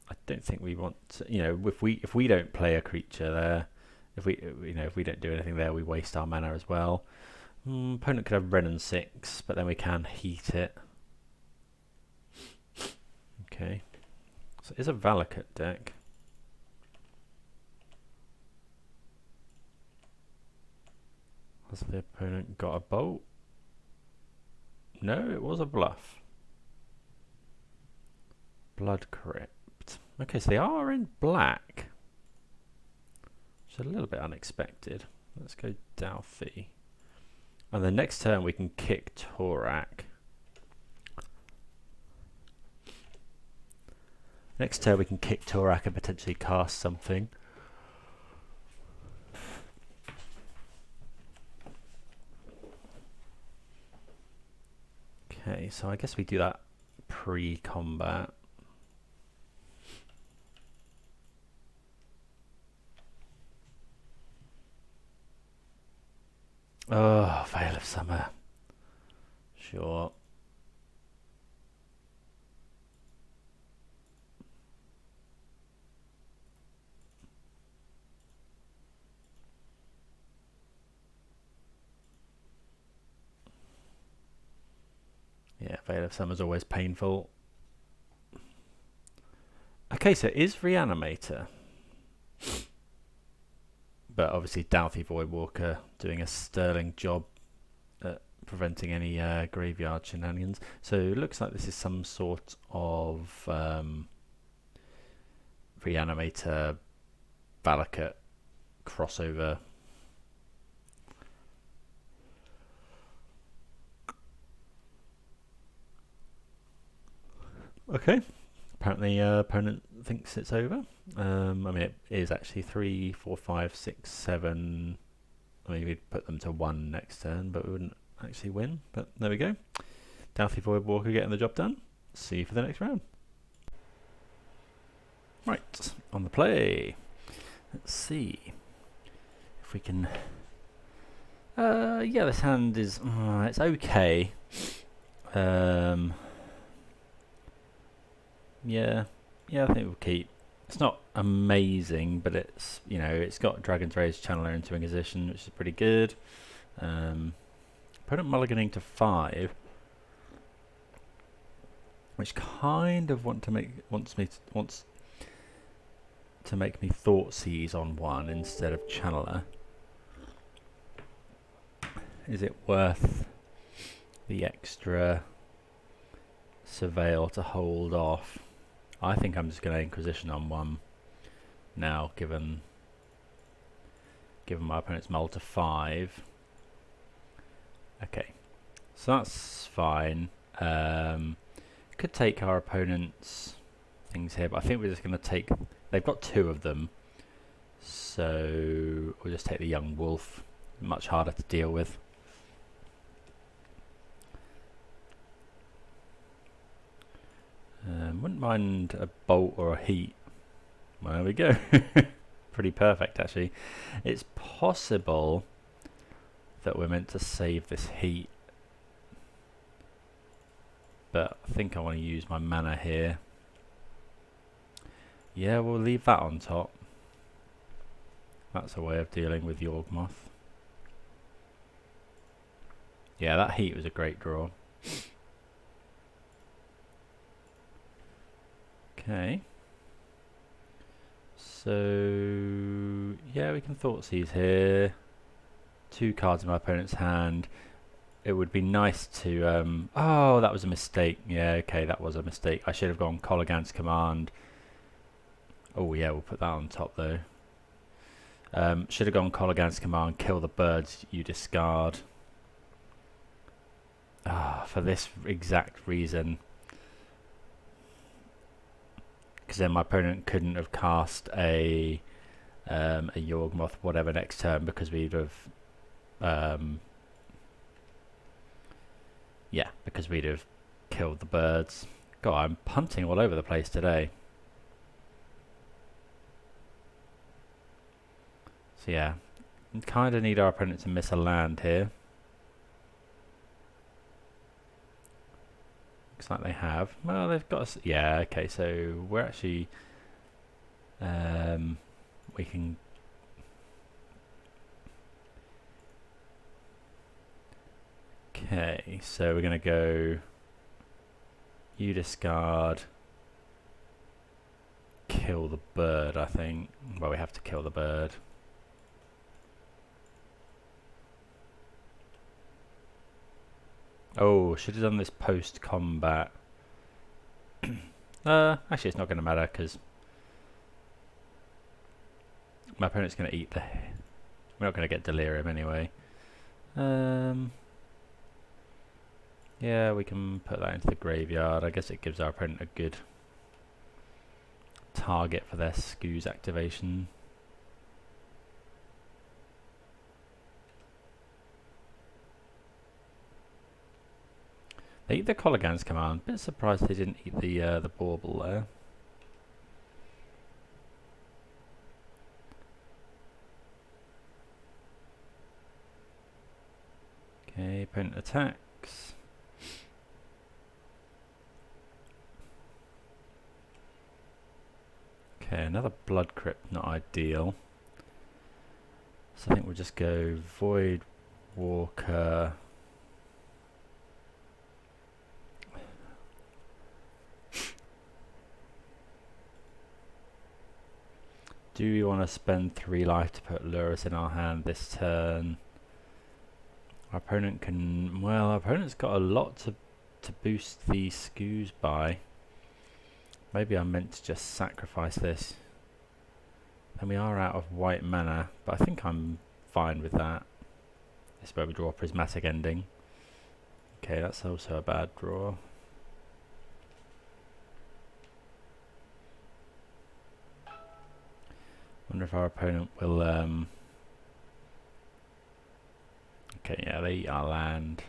I don't think we want to, you know, if we don't play a creature there, if we don't do anything there, we waste our mana as well. Opponent could have Renin 6, but then we can heat it. Okay, so it's a Valakut deck. Has the opponent got a bolt? No, it was a bluff. Blood Crypt. Okay, so they are in black, which is a little bit unexpected. Let's go Dalthy. And the next turn we can kick Torak. Next turn we can kick Torak and potentially cast something. Okay, so I guess we do that pre-combat. Oh, Veil of Summer. Sure. Yeah, Veil of Summer's always painful. Okay, so it is Reanimator. But obviously Doughty Voidwalker doing a sterling job at preventing any graveyard shenanigans. So it looks like this is some sort of Reanimator Valakut crossover. Okay. Apparently opponent thinks it's over. I mean, it is actually 3, 4, 5, 6, 7. I mean, we'd put them to 1 next turn, but we wouldn't actually win. But there we go. Doughty Voidwalker getting the job done. See you for the next round. Right, on the play. Let's see if we can... yeah, this hand is... it's okay. Yeah, I think we'll keep. It's not amazing, but it's, you know, it's got Dragon's Rage Channeler into Inquisition, which is pretty good. Opponent mulliganing to 5, which kind of wants to make me Thoughtseize on 1 instead of Channeler. Is it worth the extra Surveil to hold off? I think I'm just going to Inquisition on 1 now, given my opponent's mull to 5. Okay, so that's fine. Could take our opponent's things here, but I think we're just going to take... They've got 2 of them, so we'll just take the Young Wolf. Much harder to deal with. Wouldn't mind a bolt or a heat. Well, there we go. Pretty perfect, actually. It's possible that we're meant to save this heat, but I think I want to use my mana here. Yeah, we'll leave that on top. That's a way of dealing with Yawgmoth. Yeah, that heat was a great draw. Okay. So, yeah, we can Thoughtseize here. 2 cards in my opponent's hand. It would be nice to... oh, that was a mistake. Yeah, okay, that was a mistake. I should have gone Colligan's Command. Oh, yeah, we'll put that on top, though. Should have gone Colligan's Command, kill the birds you discard. Ah, for this exact reason. Because then my opponent couldn't have cast a Yawgmoth whatever next turn, because we'd have yeah, because we'd have killed the birds. God, I'm punting all over the place today. So yeah, kind of need our opponent to miss a land here. Looks like they have. Well, they've got us. Yeah, okay, so we're actually we can okay, so we're gonna go you discard, kill the bird, I think. Well, we have to kill the bird. Oh, should have done this post-combat. Actually, it's not going to matter, because my opponent's going to eat the... We're not going to get Delirium anyway. Yeah, we can put that into the graveyard. I guess it gives our opponent a good target for their Scoos activation. They eat the Colligan's command. Bit surprised they didn't eat the bauble there. Okay, opponent attacks. Okay, another Blood Crypt, not ideal. So I think we'll just go Void Walker. Do we want to spend 3 life to put Lurrus in our hand this turn? Our opponent can... well, our opponent's got a lot to boost the Scoos by. Maybe I'm meant to just sacrifice this. And we are out of white mana, but I think I'm fine with that. This is where we draw a Prismatic Ending. Okay, that's also a bad draw. Wonder if our opponent will... okay, yeah, they eat our land.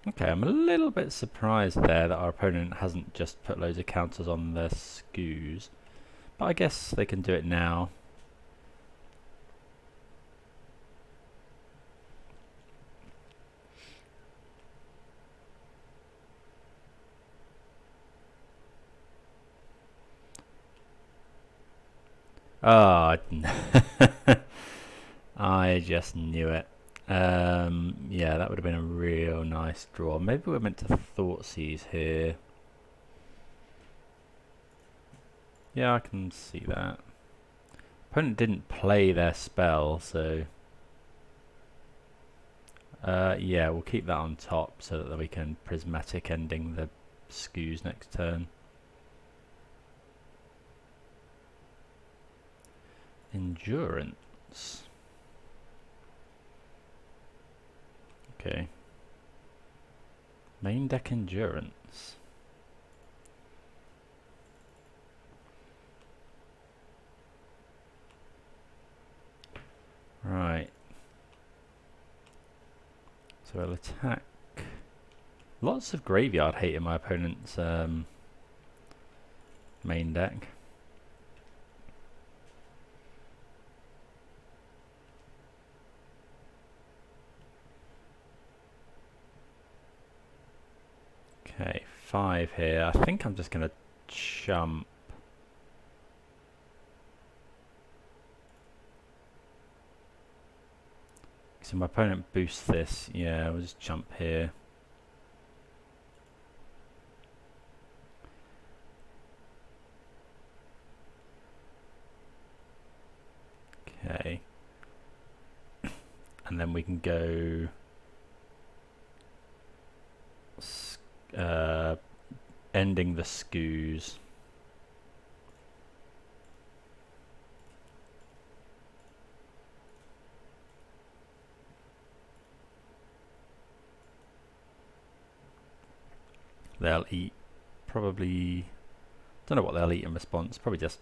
Okay, I'm a little bit surprised there that our opponent hasn't just put loads of counters on their Scoos. But I guess they can do it now. Oh, I just knew it. Yeah, that would have been a real nice draw. Maybe we're meant to Thoughtseize here. Yeah, I can see that. Opponent didn't play their spell, so... yeah, we'll keep that on top so that we can Prismatic Ending the Scoos next turn. Endurance. Okay. Main deck Endurance. Right. So we'll attack. Lots of graveyard hate in my opponent's main deck. Okay, 5 here. I think I'm just going to chump. So my opponent boosts this. Yeah, we'll just jump here. Okay. And then we can go... ending the Scoos. They'll eat probably... don't know what they'll eat in response. Probably just...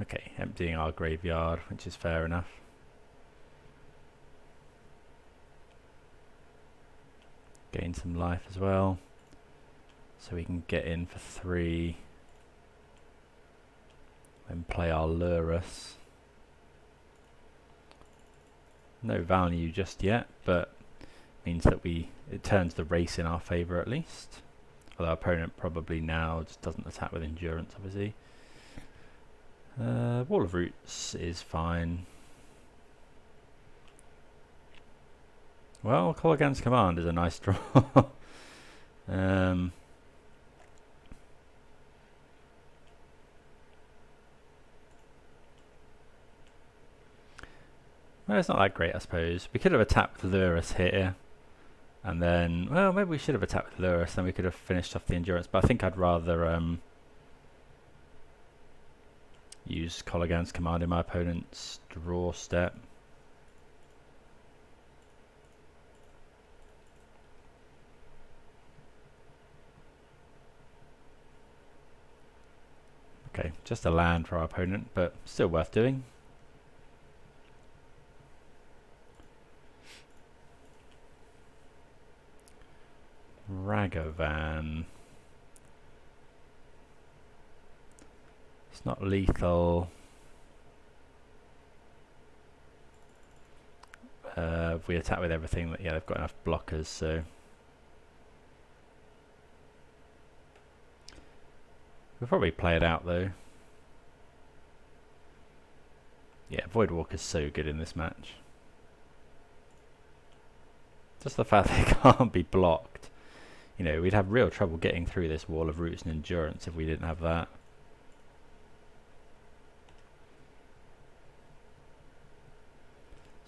okay, emptying our graveyard, which is fair enough. Gain some life as well, so we can get in for 3, then play our Lurrus. No value just yet, but means that it turns the race in our favour at least. Although our opponent probably now just doesn't attack with Endurance, obviously. Wall of Roots is fine. Well, Colligan's Command is a nice draw. Well, it's not that great, I suppose. We could have attacked with Lurrus here. And then, well, maybe we should have attacked with Lurrus, then we could have finished off the Endurance. But I think I'd rather use Colligan's Command in my opponent's draw step. Okay, just a land for our opponent, but still worth doing. Ragavan. It's not lethal. If we attack with everything, yeah, they've got enough blockers, so we'll probably play it out though. Yeah, Voidwalker's so good in this match. Just the fact they can't be blocked. You know, we'd have real trouble getting through this wall of roots and endurance if we didn't have that.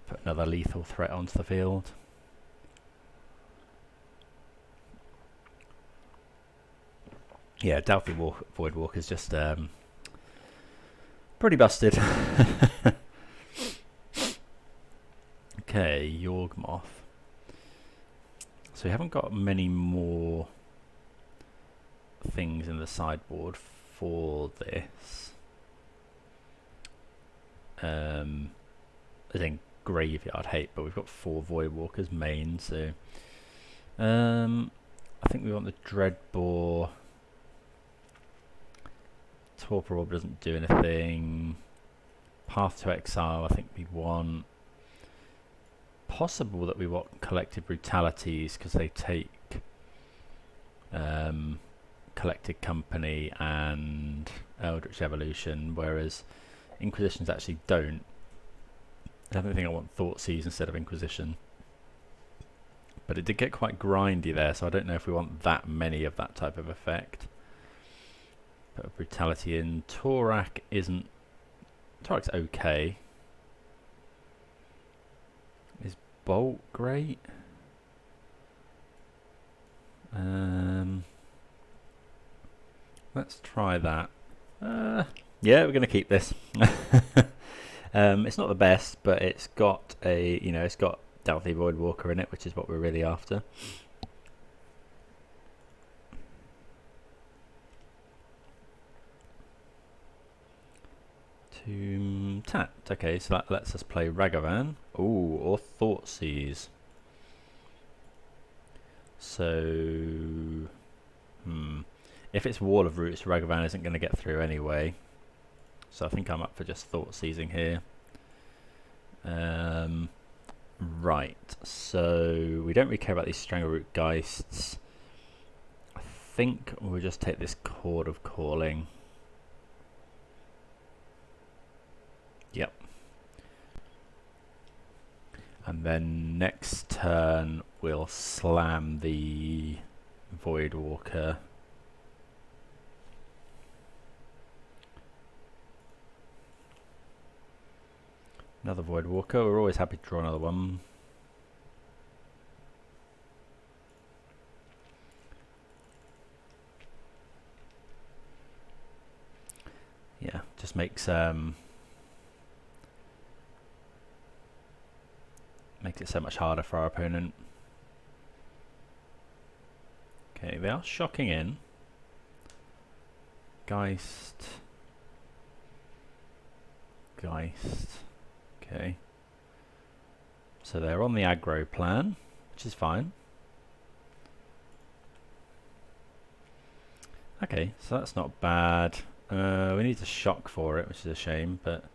Let's put another lethal threat onto the field. Yeah, Delphi Voidwalker's just pretty busted. Okay, Yawgmoth. So we haven't got many more things in the sideboard for this. As in graveyard hate, but we've got 4 Voidwalkers main, so I think we want the Dreadbore. Torpor Orb doesn't do anything. Path to Exile, I think we want. Possible that we want Collective Brutalities because they take Collected Company and Eldritch Evolution, whereas Inquisitions actually don't. I don't think I want Thoughtseize instead of Inquisition. But it did get quite grindy there, so I don't know if we want that many of that type of effect. Put Brutality in. Torak isn't... Torak's okay. Is Bolt great? Let's try that. Yeah, we're going to keep this. It's not the best, but it's got a, you know, it's got Delphi Voidwalker in it, which is what we're really after. Tomb tapped. Okay, so that lets us play Ragavan. Ooh, or Thoughtseize. So, if it's Wall of Roots, Ragavan isn't going to get through anyway. So I think I'm up for just Thoughtseizing here. Right, so we don't really care about these Strangleroot Geists. I think we'll just take this Chord of Calling. Yep. And then next turn we'll slam the Voidwalker. Another Voidwalker, we're always happy to draw another one. Yeah, just makes makes it so much harder for our opponent. Okay, they are shocking in. Geist. Okay. So they're on the aggro plan, which is fine. Okay, so that's not bad. We need to shock for it, which is a shame, but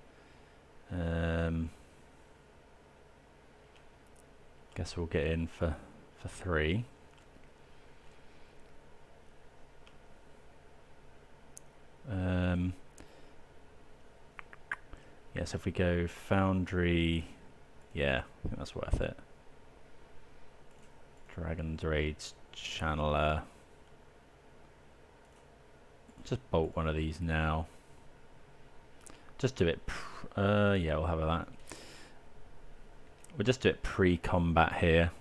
guess we'll get in for 3. Yeah, so if we go Foundry, yeah, I think that's worth it. Dragon's Rage Channeler. Just bolt one of these now. Just do it. Yeah, we'll have that. We'll just do it pre-combat here.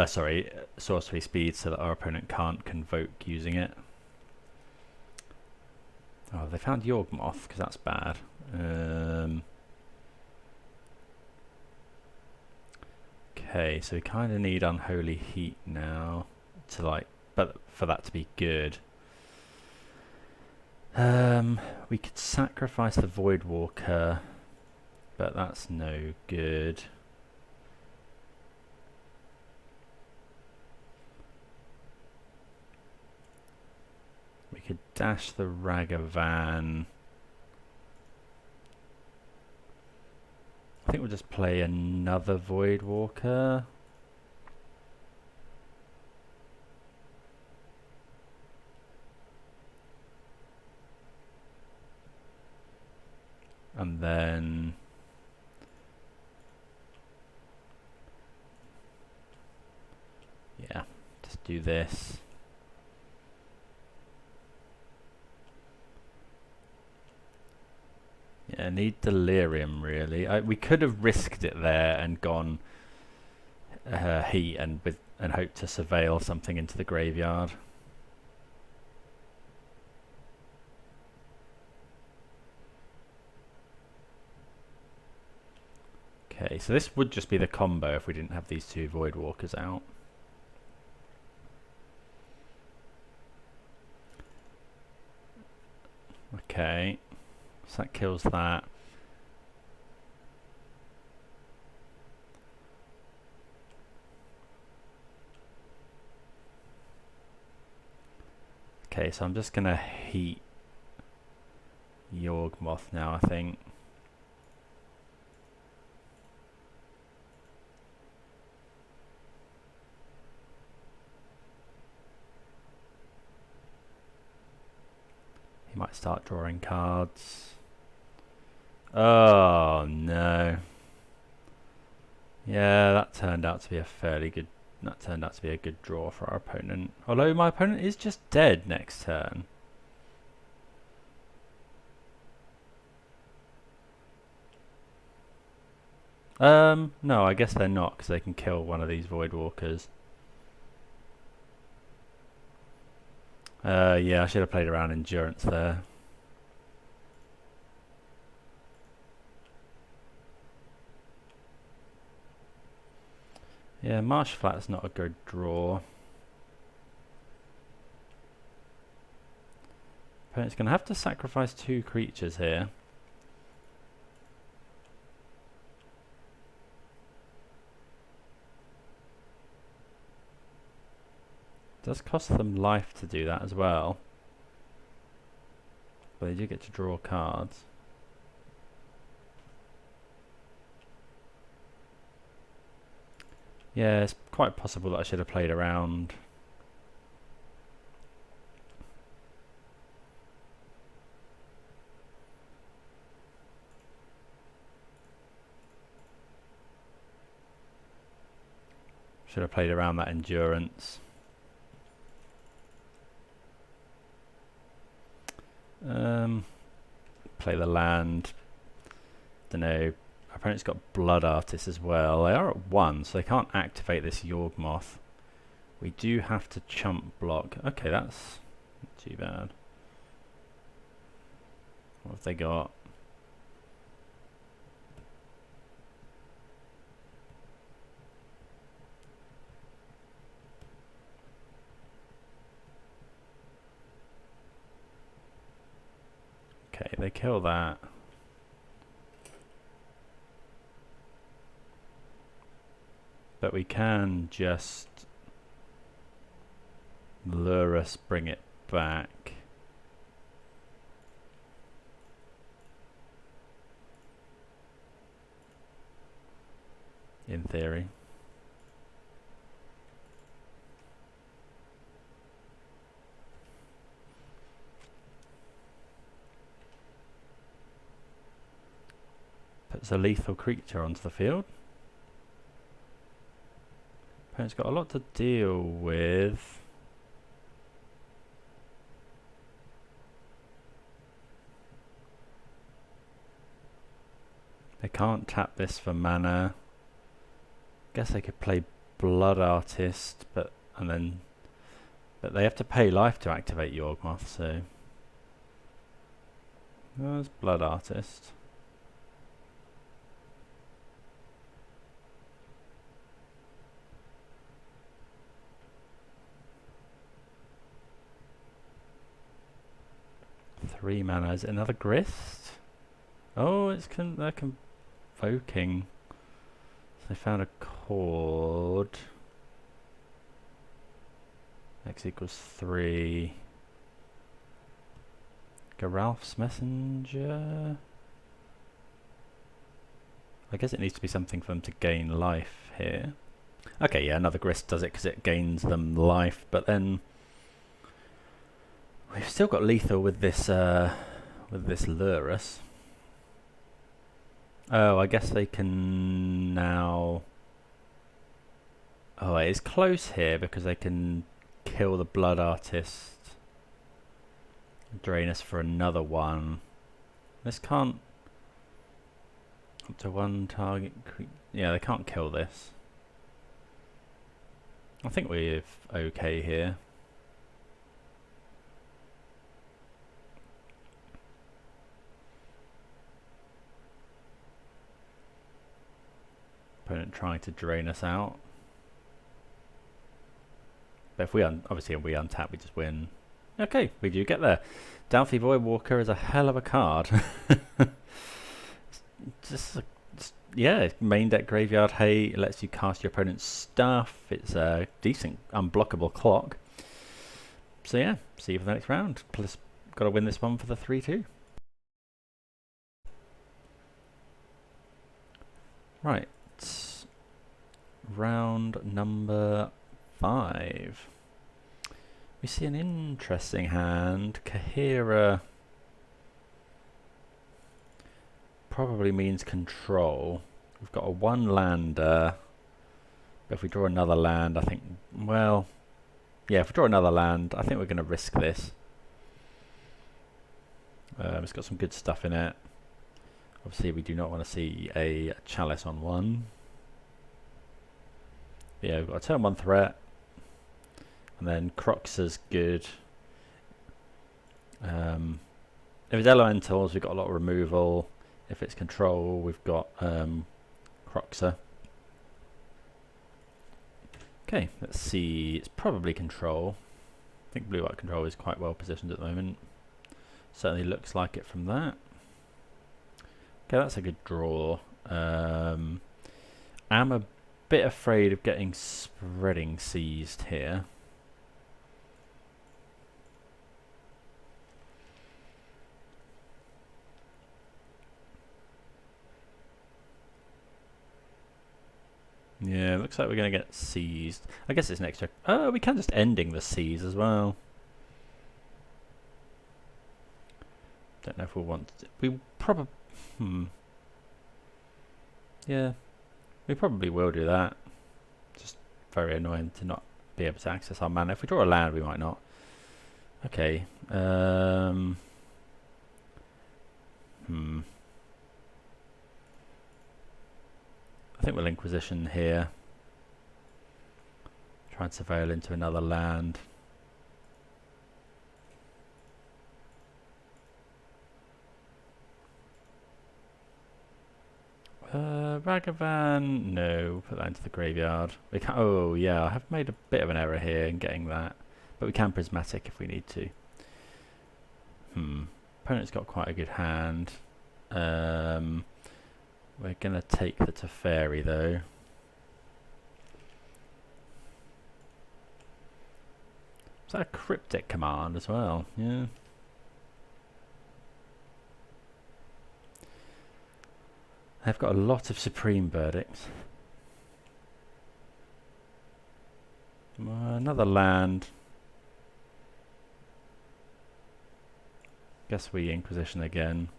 Sorry, sorcery speed so that our opponent can't convoke using it. Oh, they found Yawgmoth, because that's bad. Okay, so we kind of need Unholy Heat now to like but for that to be good. We could sacrifice the Voidwalker, but that's no good. We could dash the Ragavan. I think we'll just play another Voidwalker. And then yeah, just do this. Yeah, need delirium really. We could have risked it there and gone heat and hoped to surveil something into the graveyard. Okay, so this would just be the combo if we didn't have these two Voidwalkers out. Okay, so that kills that. Okay, so I'm just gonna heat Yawgmoth now, I think. He might start drawing cards. Oh no. Yeah, that turned out to be a fairly good. That turned out to be a good draw for our opponent. Although my opponent is just dead next turn. No, I guess they're not because they can kill one of these Voidwalkers. Yeah, I should have played around Endurance there. Yeah, Marsh Flat's not a good draw. Opponent's going to have to sacrifice 2 creatures here. Does cost them life to do that as well. But they do get to draw cards. Yeah, it's quite possible that I should have played around. Should have played around that Endurance. Play the land. Don't know. Our opponent's got Blood Artist as well. They are at 1, so they can't activate this Yawgmoth. We do have to chump block. Okay, that's not too bad. What have they got? Okay, they kill that. But we can just Lurrus bring it back. In theory. Puts a lethal creature onto the field. Opponent's got a lot to deal with. They can't tap this for mana. Guess they could play Blood Artist, but they have to pay life to activate Yawgmoth, so there's Blood Artist. 3 mana. Is it another Grist? Oh, they're convoking. So they found a chord. X equals 3. Geralf's Messenger. I guess it needs to be something for them to gain life here. Okay, yeah, another Grist does it because it gains them life, but then we've still got lethal with this Lurrus. Oh, I guess they can now. Oh, it is close here because they can kill the Blood Artist, drain us for another one. This can't. Up to 1 target. Yeah, they can't kill this. I think we're okay here. Opponent trying to drain us out. But if we obviously if we untap, we just win. Okay, we do get there. Doubtful Voidwalker is a hell of a card. Yeah, main deck graveyard hate. It lets you cast your opponent's stuff. It's a decent unblockable clock. So yeah, see you for the next round. Plus, got to win this one for the 3-2. Right, round number 5. We see an interesting hand. Kahira probably means control. We've got a 1-lander. But if we draw another land, I think, well, yeah, if we draw another land, I think we're going to risk this. It's got some good stuff in it. Obviously, we do not want to see a Chalice on 1. But yeah, we've got a turn 1 threat. And then Croxa's good. If it's elementals, we've got a lot of removal. If it's control, we've got Croxa. Okay, let's see. It's probably control. I think blue-white control is quite well positioned at the moment. Certainly looks like it from that. Okay, that's a good draw. I'm a bit afraid of getting Spreading Seized here. Yeah, looks like we're going to get seized. I guess it's an extra. Oh, we can just ending the seize as well. Don't know if we'll want to. We probably. Yeah, we probably will do that. Just very annoying to not be able to access our mana. If we draw a land, we might not. Okay. I think we'll Inquisition here. Try and surveil into another land. Ragavan, no, put that into the graveyard. We can. Oh yeah, I have made a bit of an error here in getting that, but we can Prismatic if we need to. Opponent's got quite a good hand. We're gonna take the Teferi though. Is that a cryptic command as well? Yeah. I've got a lot of Supreme Verdicts. Another land. Guess we Inquisition again.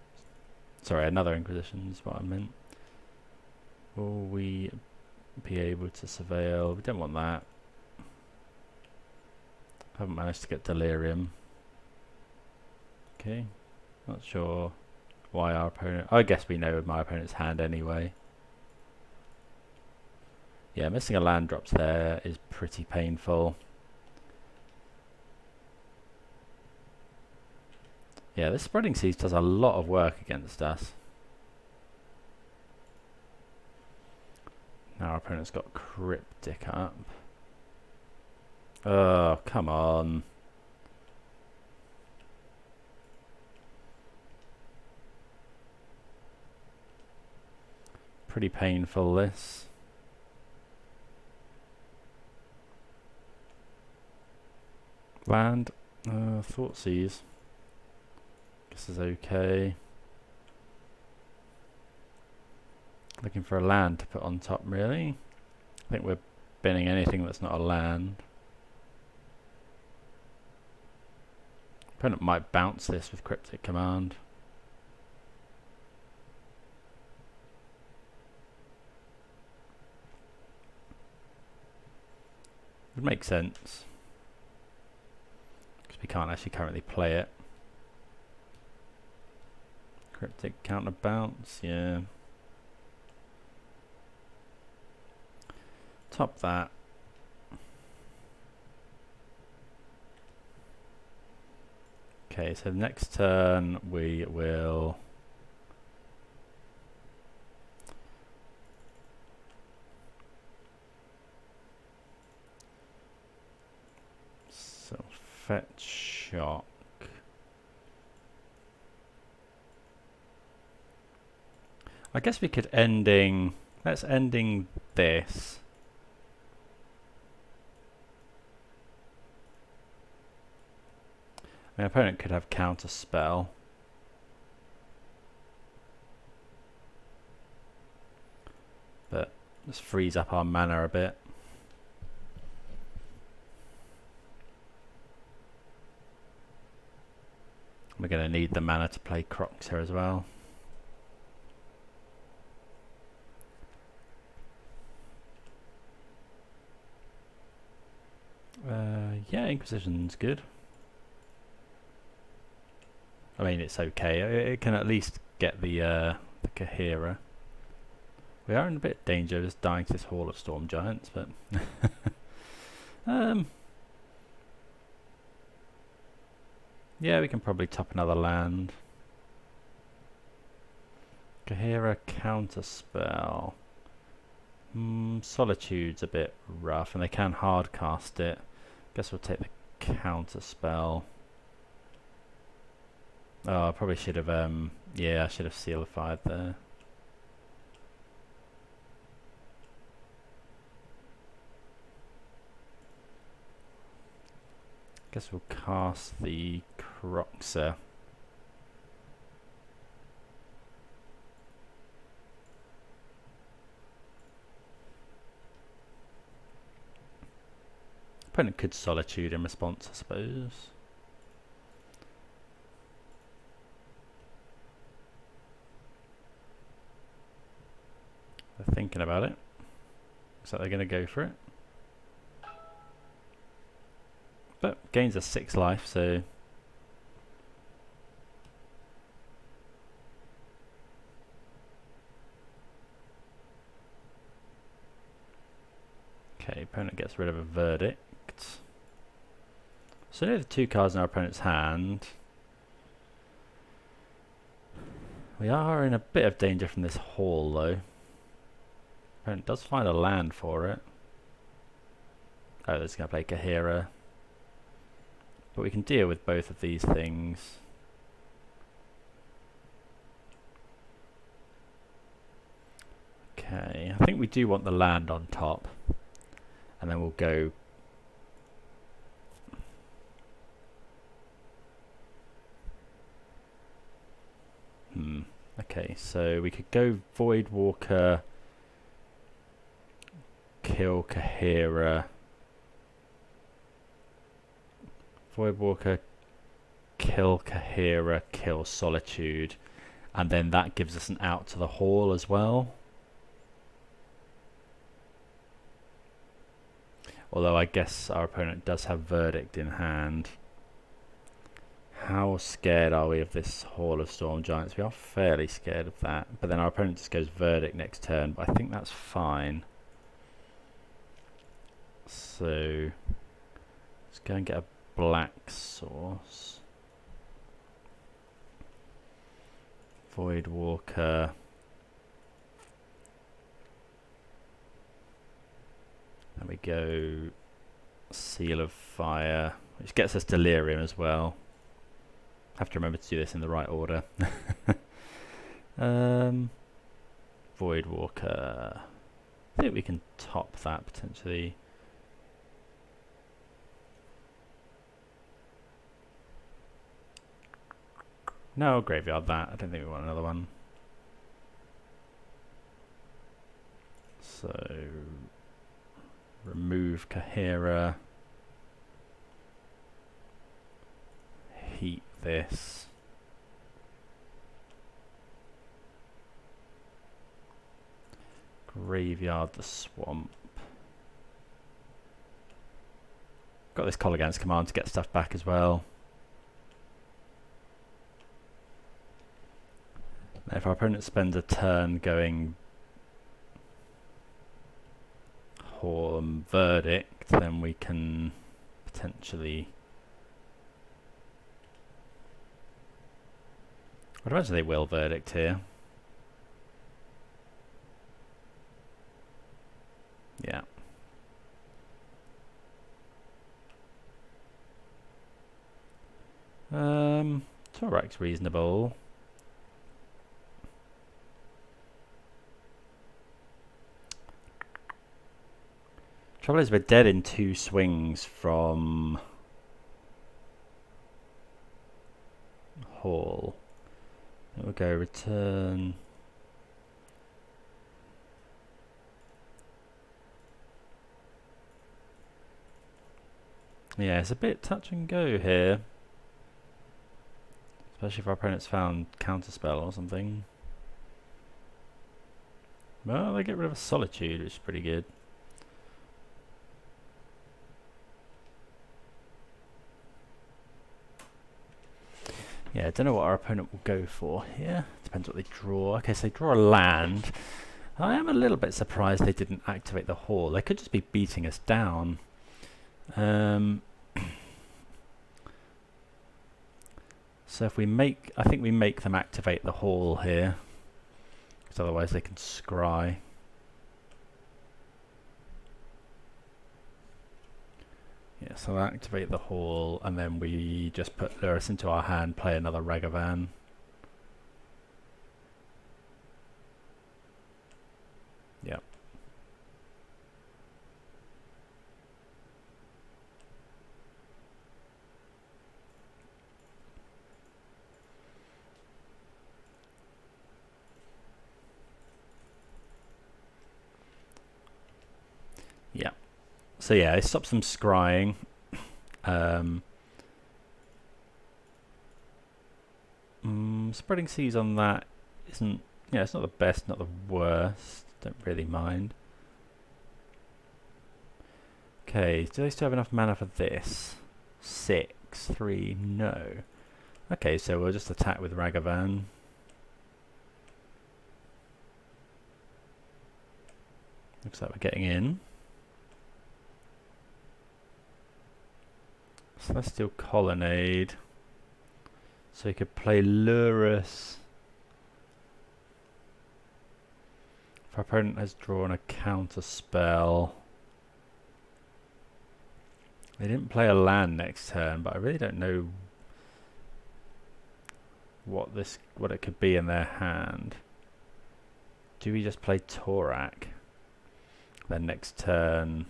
Sorry, another Inquisition is what I meant. Will we be able to surveil? We don't want that. Haven't managed to get Delirium. Okay, not sure why our opponent. I guess we know my opponent's hand anyway. Yeah, missing a land drops there is pretty painful. Yeah, this Spreading Seas does a lot of work against us. Now our opponent's got Cryptic up. Oh, come on. Pretty painful, this. Land. Thoughtseize. Guess is okay. Looking for a land to put on top, really. I think we're binning anything that's not a land. Opponent might bounce this with Cryptic Command. Would make sense. Because we can't actually currently play it. Cryptic counter bounce, yeah. Top that. Okay, so next turn we will fetch shock. I guess we could let's ending this. My opponent could have counter spell. But let's freeze up our mana a bit. We're going to need the mana to play Crocs here as well. Yeah, Inquisition's good. I mean, it's okay. It can at least get the Kahira. We are in a bit of danger of just dying to this Hall of Storm Giants, but yeah, we can probably top another land. Kahira counterspell. Solitude's a bit rough, and they can hard cast it. Guess we'll take the counterspell. Oh, I probably should have, yeah, I should have sealified there. Guess we'll cast the Croxer. Opponent could Solitude in response, I suppose. They're thinking about it. Looks like they're going to go for it. But gains a 6 life, so okay, opponent gets rid of a Verdict. So now the 2 cards in our opponent's hand. We are in a bit of danger from this Hall, though. Opponent does find a land for it. Oh, that's going to play Kahira. But we can deal with both of these things. Okay, I think we do want the land on top. And then we'll go... Okay, so we could go Voidwalker, kill Kahira. Voidwalker, kill Kahira, kill Solitude, and then that gives us an out to the Hall as well. Although I guess our opponent does have Verdict in hand. How scared are we of this Hall of Storm Giants? We are fairly scared of that. But then our opponent just goes Verdict next turn, but I think that's fine. So let's go and get a black source. Voidwalker. There we go. Seal of Fire, which gets us Delirium as well. Have to remember to do this in the right order. Voidwalker. I think we can top that potentially. No, graveyard that. I don't think we want another one. So remove Kahira. Heat this. Graveyard the swamp. Got this Colligans command to get stuff back as well. Now if our opponent spends a turn going Horn Verdict, then we can potentially... I'd imagine they will Verdict here. Yeah. Torak's reasonable. Trouble is we're dead in 2 swings from Hall. It will go return. Yeah, it's a bit touch and go here. Especially if our opponent's found counterspell or something. Well, they get rid of a Solitude, which is pretty good. Yeah, I don't know what our opponent will go for here. Depends what they draw. Okay, so they draw a land. I am a little bit surprised they didn't activate the Hall. They could just be beating us down. So if we make, I think we make them activate the Hall here, because otherwise they can scry. Yeah, so I'll activate the Hall, and then we just put Lurrus into our hand, play another Ragavan. Yep. Yeah. So yeah, it stops them scrying. Spreading Seas on that isn't, yeah, it's not the best, not the worst. Don't really mind. Okay, do they still have enough mana for this? 6, 3, no. Okay, so we'll just attack with Ragavan. Looks like we're getting in. Celestial Colonnade. So he could play Lurrus. If our opponent has drawn a counter spell. They didn't play a land next turn, but I really don't know what it could be in their hand. Do we just play Torak? Then next turn,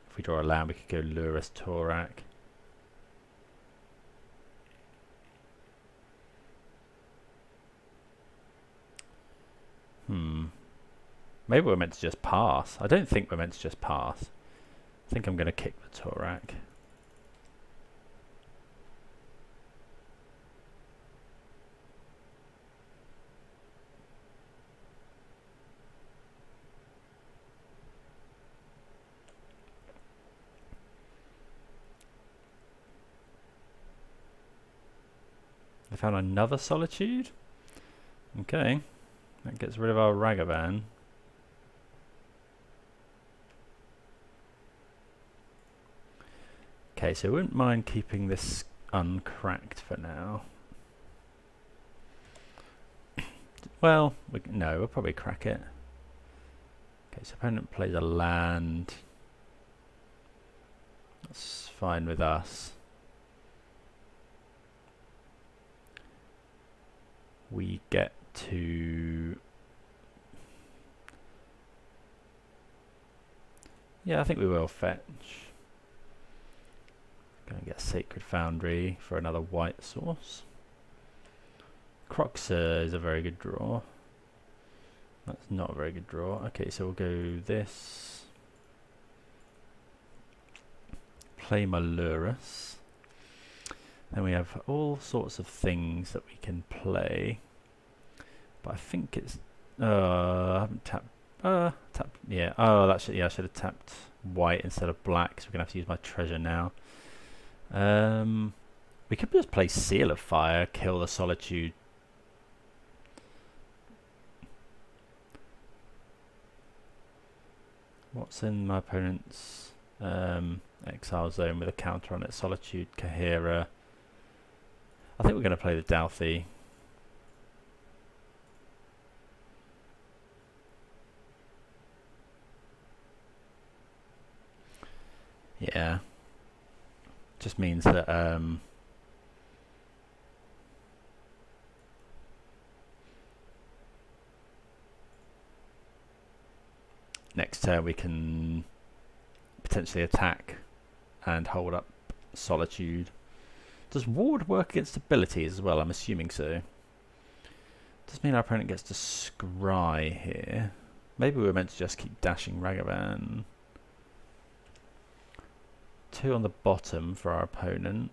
if we draw a land, we could go Lurrus Torak. Maybe we're meant to just pass. I don't think we're meant to just pass. I think I'm going to kick the Torak. I found another Solitude. Okay. That gets rid of our Ragavan. Okay, so I wouldn't mind keeping this uncracked for now. Well, no, we'll probably crack it. Okay, so opponent plays a land. That's fine with us. We get to Yeah, I think we will fetch. Go and get Sacred Foundry for another white source. Croxer is a very good draw. That's not a very good draw. Okay, so we'll go this. Play my Lurrus. Then we have all sorts of things that we can play. But I think it's... I haven't tapped... yeah. Oh, that's yeah. I should have tapped white instead of black, so we're gonna have to use my treasure now. We could just play Seal of Fire, kill the Solitude. What's in my opponent's exile zone with a counter on it? Solitude, Kahira. I think we're gonna play the Douthie. Yeah. Just means that next turn we can potentially attack and hold up Solitude. Does Ward work against abilities as well? I'm assuming so. Does mean our opponent gets to scry here. Maybe we were meant to just keep dashing Ragavan. 2 on the bottom for our opponent.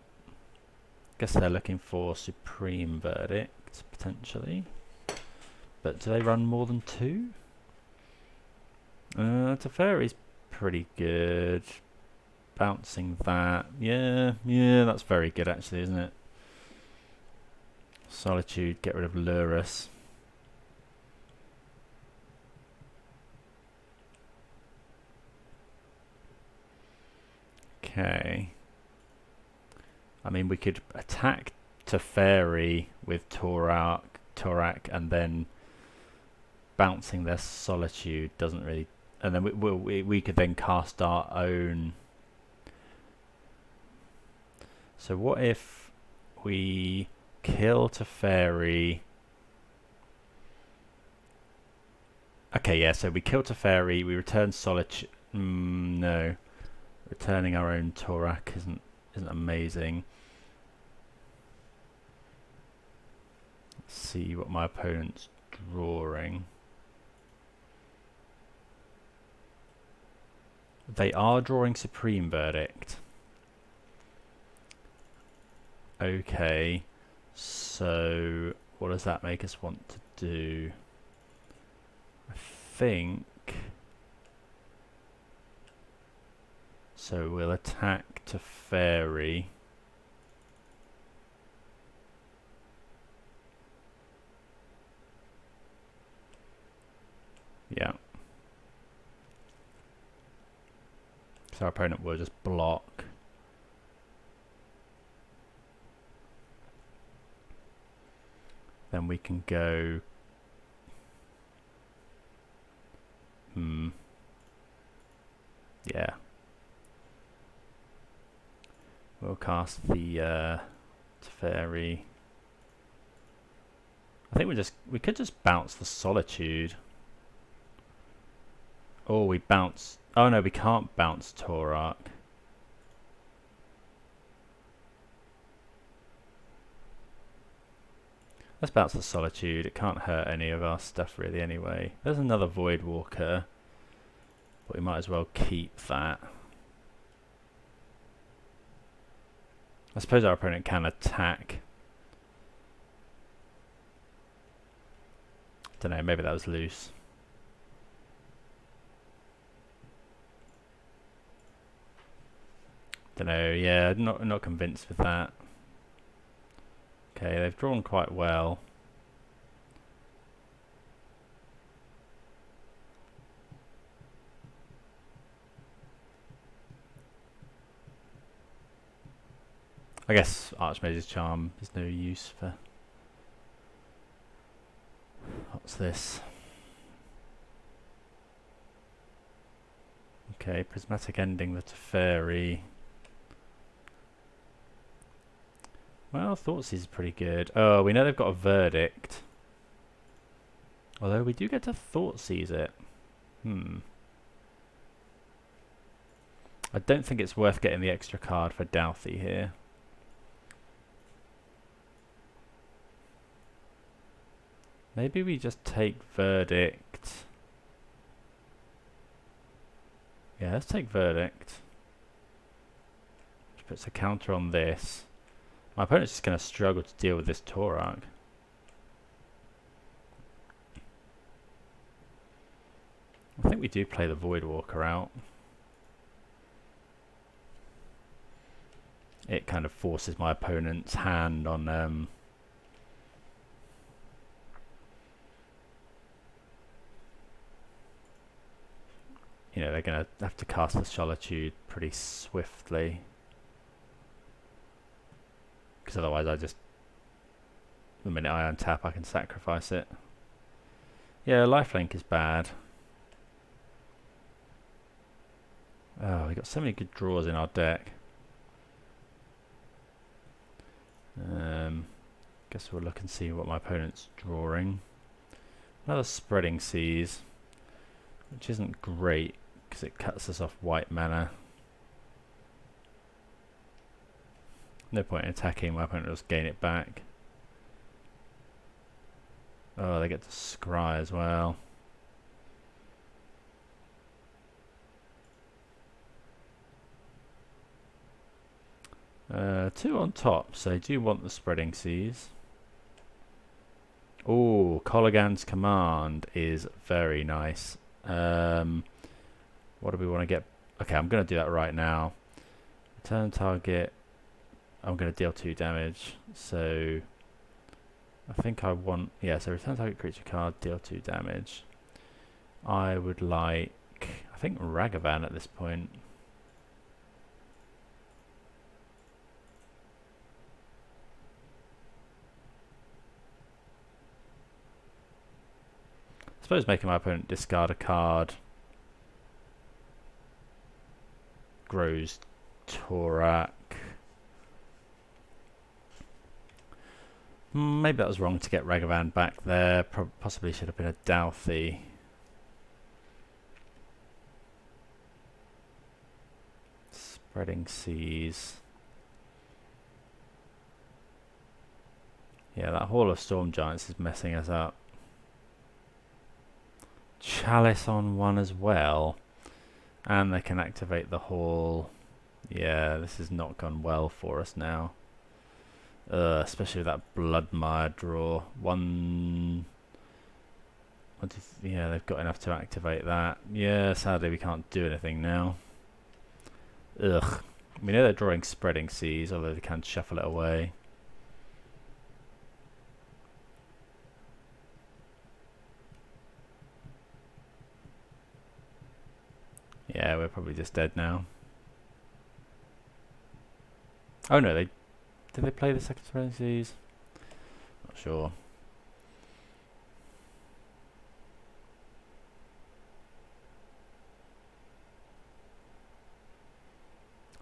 Guess they're looking for Supreme Verdict, potentially. But do they run more than 2? Teferi's pretty good. Bouncing that. Yeah, that's very good actually, isn't it? Solitude, get rid of Lurrus. Okay. I mean, we could attack Teferi with Torak, and then bouncing their Solitude doesn't really... And then we could then cast our own... So what if we kill Teferi... Okay, yeah, so we kill Teferi, we return Solitude... no. Returning our own Torak isn't amazing. Let's see what my opponent's drawing. They are drawing Supreme Verdict. Okay, so what does that make us want to do? I think... So we'll attack Teferi. Yeah. So our opponent will just block. Then we can go... Yeah. We'll cast the Teferi. I think we could just bounce the Solitude. Or we bounce... Oh no, we can't bounce Torak. Let's bounce the Solitude. It can't hurt any of our stuff really anyway. There's another Voidwalker, but we might as well keep that. I suppose our opponent can attack. Don't know, maybe that was loose. Don't know, yeah, not convinced with that. Okay, they've drawn quite well. I guess Archmage's Charm is no use for... What's this? Okay, Prismatic Ending the Teferi. Well, Thoughtseize is pretty good. Oh, we know they've got a Verdict. Although we do get to Thoughtseize it. I don't think it's worth getting the extra card for Douthie here. Maybe we just take Verdict. Yeah, let's take Verdict. Which puts a counter on this. My opponent's just going to struggle to deal with this Torak. I think we do play the Voidwalker out. It kind of forces my opponent's hand on you know, they're going to have to cast the Solitude pretty swiftly. Because otherwise the minute I untap I can sacrifice it. Yeah, lifelink is bad. Oh, we got so many good draws in our deck. Guess we'll look and see what my opponent's drawing. Another Spreading Seas, which isn't great because it cuts us off white mana. No point in attacking, my opponent will just gain it back. Oh, they get to scry as well. Two on top, so I do want the Spreading Seas. Oh, Colligan's Command is very nice. What do we want to get? Okay, I'm going to do that right now. Return target. I'm going to deal 2 damage. So I think I want... Yeah, so return target creature card, deal 2 damage. I would like... I think Ragavan at this point. I suppose making my opponent discard a card grows Torak. Maybe that was wrong to get Ragavan back there. Possibly should have been a Douthie. Spreading Seas. Yeah, that Hall of Storm Giants is messing us up. Chalice on 1 as well. And they can activate the Hall. Yeah, this has not gone well for us now. Especially with that Bloodmire draw. Yeah, they've got enough to activate that. Yeah, sadly we can't do anything now. Ugh. We know they're drawing Spreading Seas, although they can shuffle it away. Yeah, we're probably just dead now. Oh no, did they play the second Spreading Seas? Not sure.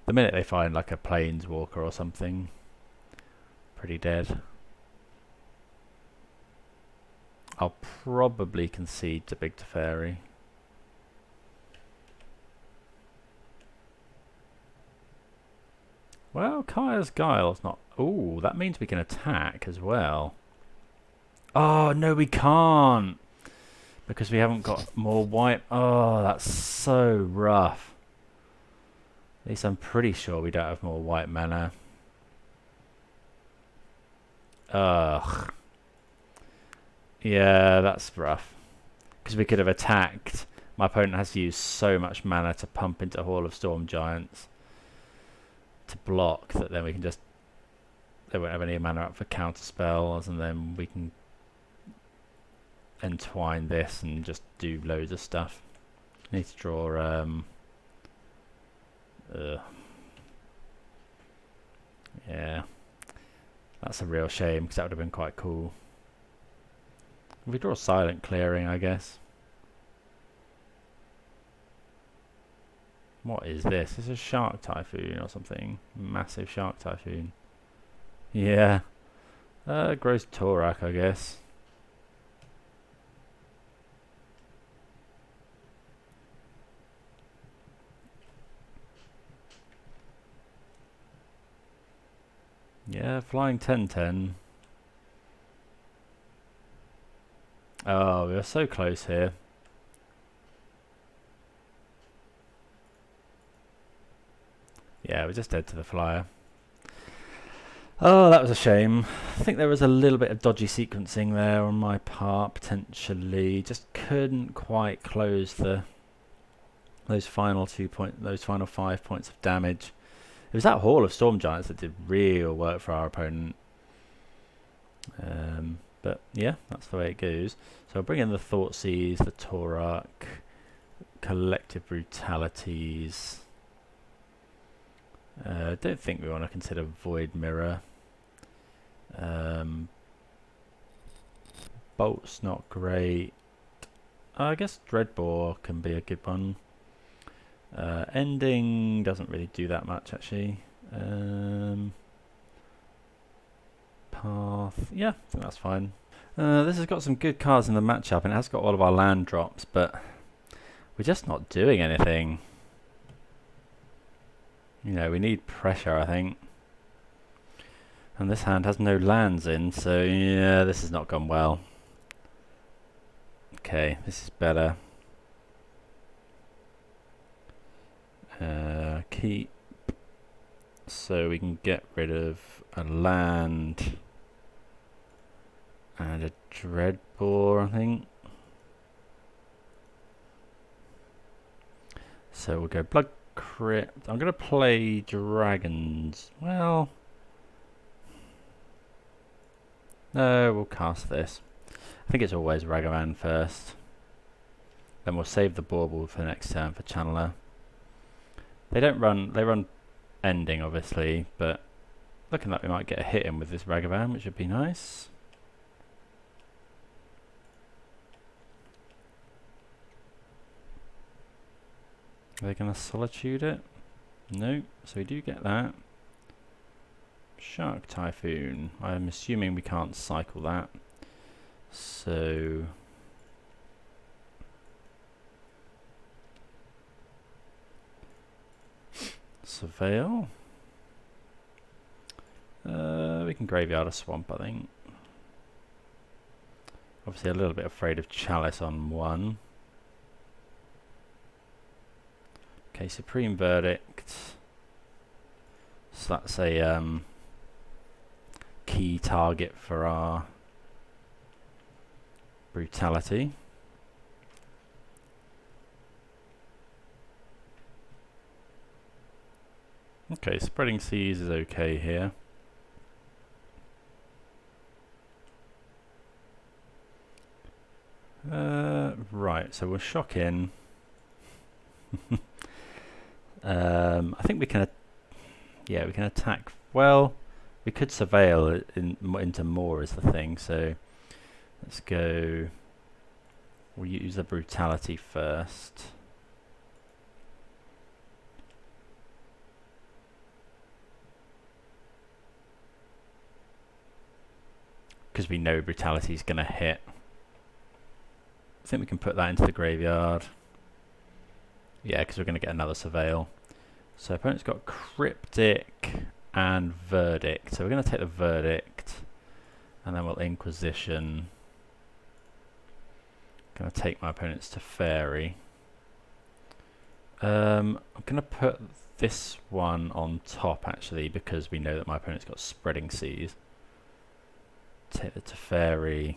The minute they find like a Planeswalker or something, pretty dead. I'll probably concede to Big Teferi. Well, Kaya's Guile's not... Ooh, that means we can attack as well. Oh, no, we can't. Because we haven't got more white... Oh, that's so rough. At least I'm pretty sure we don't have more white mana. Ugh. Yeah, that's rough. Because we could have attacked. My opponent has to use so much mana to pump into Hall of Storm Giants to block that then we can just... They won't have any mana up for counter spells, and then we can entwine this and just do loads of stuff. Need to draw... yeah, that's a real shame because that would have been quite cool. If we draw Silent Clearing, I guess. What is this? This is Shark Typhoon or something. Massive Shark Typhoon. Yeah. Gross Torak, I guess. Yeah, flying 10-10. Oh, we were so close here. Yeah, we're just dead to the flyer. Oh, that was a shame. I think there was a little bit of dodgy sequencing there on my part, potentially. Just couldn't quite close those final 5 points of damage. It was that Hall of Storm Giants that did real work for our opponent. But yeah, that's the way it goes. So I'll bring in the Thoughtseize, the Torarch, Collective Brutalities. Don't think we want to consider Void Mirror. Bolt's not great. I guess Dreadbore can be a good one. Ending doesn't really do that much actually. Path, yeah, I think that's fine. This has got some good cards in the matchup and it has got all of our land drops, but we're just not doing anything. You know, we need pressure, I think. And this hand has no lands in, so yeah, this has not gone well. Okay, this is better. Keep. So we can get rid of a land and a Dreadbore, I think. So we'll go Blood Crypt. I'm going to play Dragons. Well, no, we'll cast this. I think it's always Ragavan first. Then we'll save the Bauble for the next turn for Channeler. They run Ending obviously, but looking like we might get a hit in with this Ragavan, which would be nice. Are they going to Solitude it? No, so we do get that. Shark Typhoon. I'm assuming we can't cycle that. So Surveil. We can Graveyard a Swamp, I think. Obviously a little bit afraid of Chalice on one. Okay, Supreme Verdict. So that's a key target for our Brutality. Okay, Spreading Seas is okay here. Right, so we'll shock in. I think we can, yeah, we can attack. Well, we could Surveil into more is the thing. So let's go. We'll use the Brutality first. Because we know Brutality is going to hit. I think we can put that into the graveyard. Yeah, because we're going to get another Surveil. So opponent's got Cryptic and Verdict. So we're going to take the Verdict. And then we'll Inquisition. Going to take my opponents to Fairy. I'm going to put this one on top actually, because we know that my opponent's got Spreading Seas. Take the Teferi.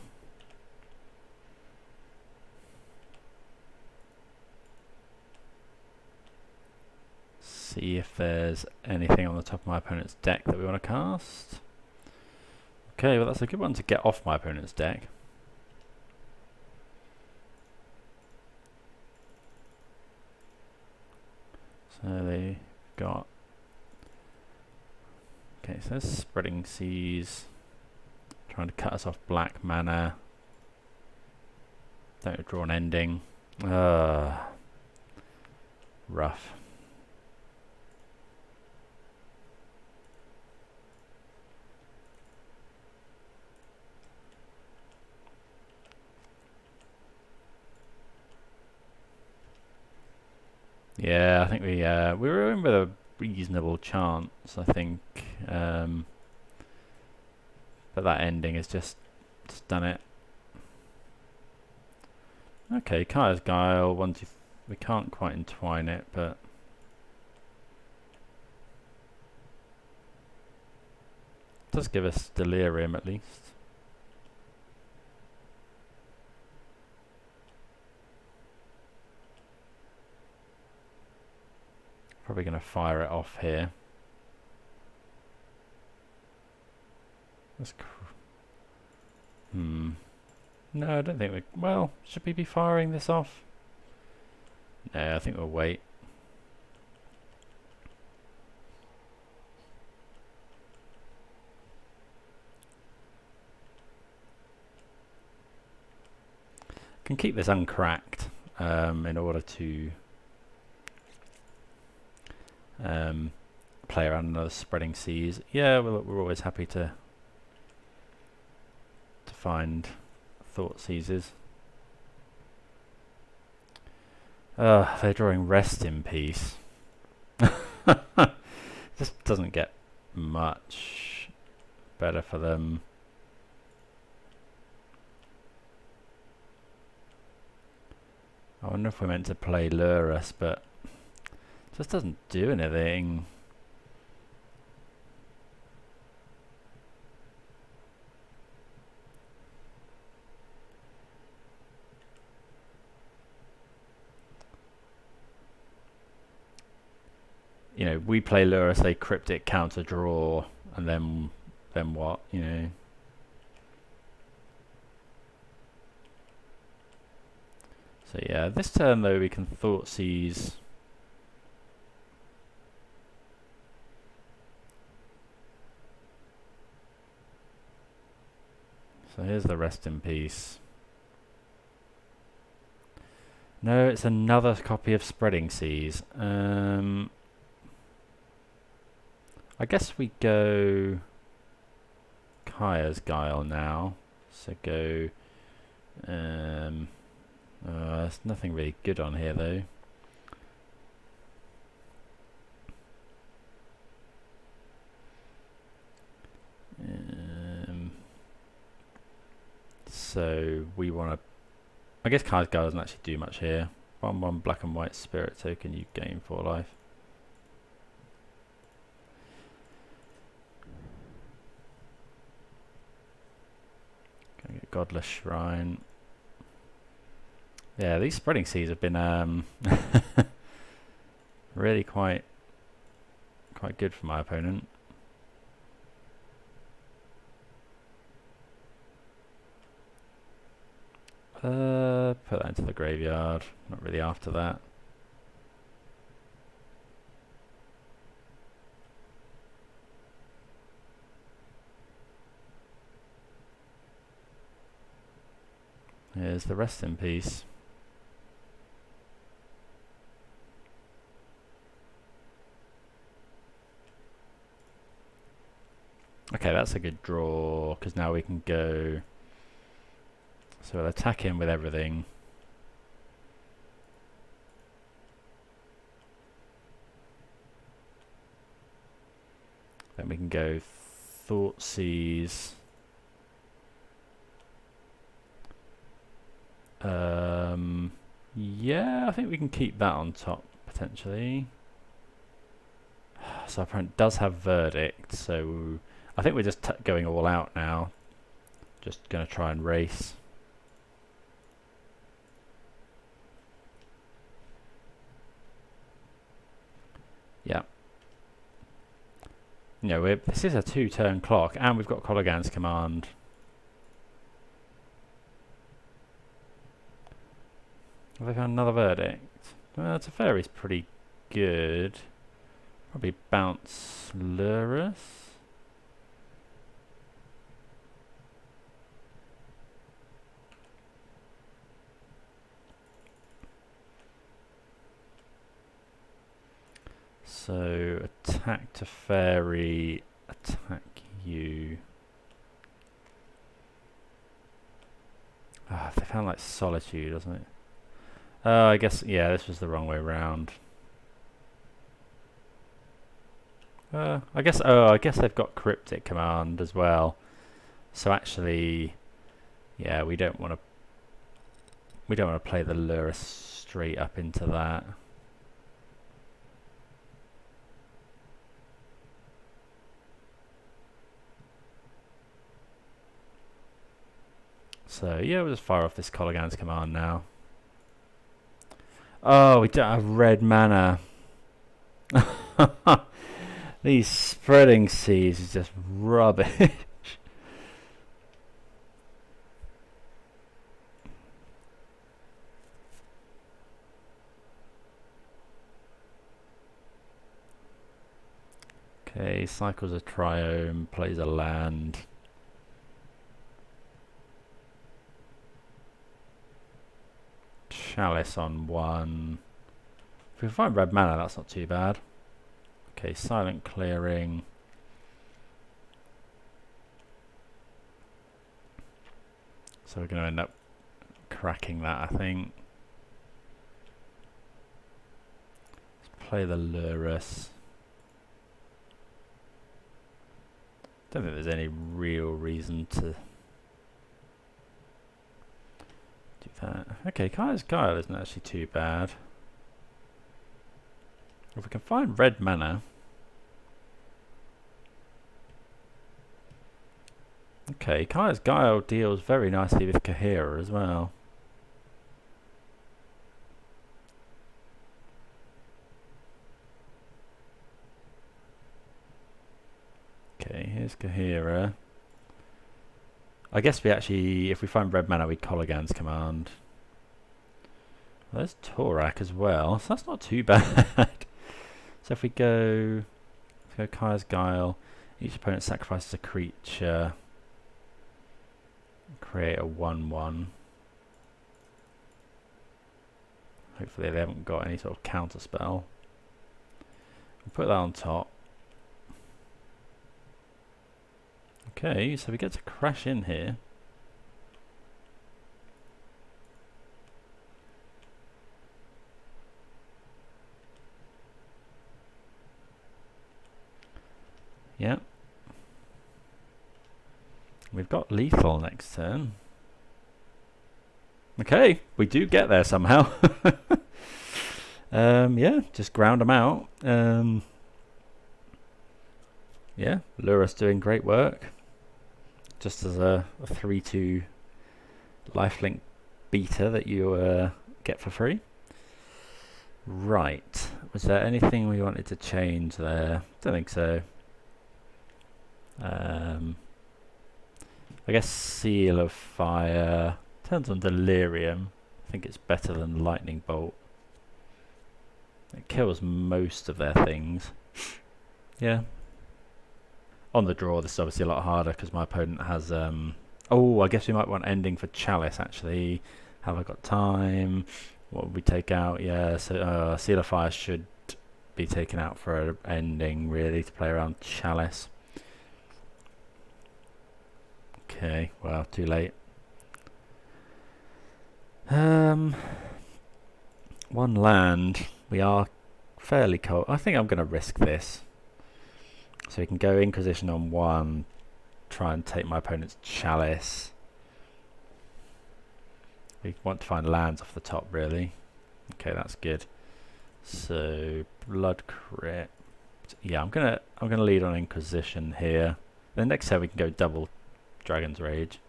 See if there's anything on the top of my opponent's deck that we want to cast. Okay, well that's a good one to get off my opponent's deck. So they got... Okay, so there's Spreading Seas. Trying to cut us off black mana. Don't draw an ending. Rough. Yeah, I think we were in with a reasonable chance, I think. But that ending has just done it. Okay, Kaya's Guile, we can't quite entwine it, but it does give us Delirium at least. Probably going to fire it off here. That's No, I don't think we... Well, should we be firing this off? No, I think we'll wait. Can keep this uncracked in order to play around another Spreading Seas. Yeah, we're always happy to find Thought Seizes. They're drawing Rest in Peace. This doesn't get much better for them. I wonder if we're meant to play Lurrus, but it just doesn't do anything. You know, we play Lurrus, they Cryptic, counter draw, and then what, you know? So yeah, this turn though we can Thought Seize. So here's the Rest in Peace. No, it's another copy of Spreading Seas. I guess we go Kaya's Guile now. So go... there's nothing really good on here though. So we want to... I guess Kaya's Guile doesn't actually do much here. 1/1 black and white spirit token, you gain 4 life. Gonna get Godless Shrine. Yeah, these Spreading Seas have been really quite good for my opponent. Put that into the graveyard. Not really after that. Here's the Rest in Peace. Okay, that's a good draw, because now we can go... So we'll attack him with everything. Then we can go Thought Seize. Yeah, I think we can keep that on top, potentially. So our opponent does have Verdict, so I think we're just going all out now. Just going to try and race. Yeah. You know, this is a 2-turn clock, and we've got Colligan's Command. Have they found another Verdict? Well, Teferi's pretty good. Probably bounce Lurrus. So attack Teferi, attack you. Ah, they found like Solitude, doesn't it? I guess, yeah, this was the wrong way round. I guess they've got Cryptic Command as well. So actually, yeah, we don't want to play the Lurrus straight up into that. So yeah, we'll just fire off this Colligan's command now. Oh, we don't have red mana. These spreading seas is just rubbish. Okay, cycles a triome, plays a land. Chalice on 1. If we find red mana, that's not too bad. Okay, silent clearing. So we're going to end up cracking that, I think. Let's play the Lurrus. Don't think there's any real reason to do that. Okay, Kaya's Guile isn't actually too bad. If we can find red mana. Okay, Kaya's Guile deals very nicely with Kahira as well. Okay, here's Kahira. I guess we actually, if we find red mana, we Colligan's command. Well, there's Torak as well, so that's not too bad. So if we go Kaya's Guile, each opponent sacrifices a creature, create a 1/1. Hopefully they haven't got any sort of counter spell. We'll put that on top. Okay, so we get to crash in here. Yeah. We've got lethal next turn. Okay, we do get there somehow. Yeah, just ground them out. Yeah, Lurrus doing great work. Just as a 3/2 lifelink beta that you get for free. Right, was there anything we wanted to change there? Don't think so. I guess Seal of Fire turns on Delirium. I think it's better than Lightning Bolt. It kills most of their things. Yeah. On the draw, this is obviously a lot harder because my opponent has... oh, I guess we might want ending for Chalice, actually. Have I got time? What would we take out? Yeah, so Seal of Fire should be taken out for an ending, really, to play around Chalice. Okay, well, too late. One land. We are fairly cold. I think I'm going to risk this. So we can go Inquisition on 1, try and take my opponent's Chalice. We want to find lands off the top, really. Okay, that's good. So Blood Crypt. Yeah, I'm gonna lead on Inquisition here. Then next turn we can go double Dragon's Rage.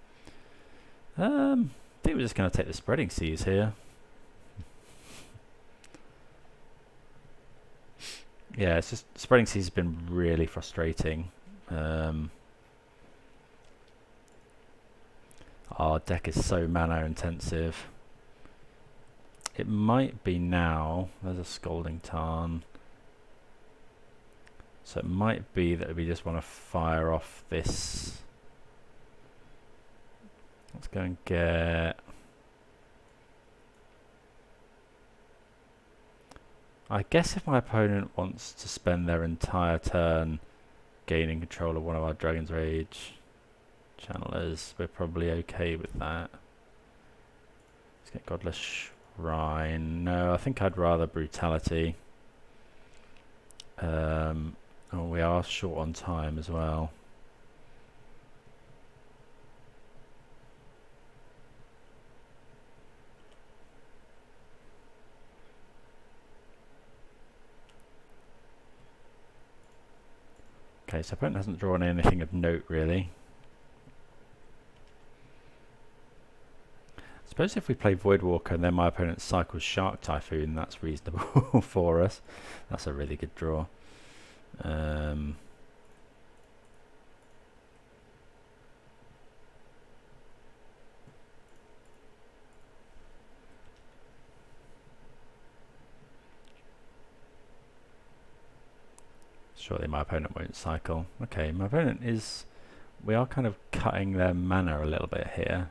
I think we're just gonna take the Spreading Seas here. Yeah, it's just Spreading Seas has been really frustrating. Our deck is so mana intensive. It might be now. There's a Scalding Tarn. So it might be that we just want to fire off this. Let's go and get... I guess if my opponent wants to spend their entire turn gaining control of one of our Dragon's Rage channelers, we're probably okay with that. Let's get Godless Shrine. No, I think I'd rather Brutality. Oh, we are short on time as well. Okay, so opponent hasn't drawn anything of note really. I suppose if we play Voidwalker and then my opponent cycles Shark Typhoon, that's reasonable for us. That's a really good draw. Surely my opponent won't cycle. Okay, my opponent is... We are kind of cutting their mana a little bit here.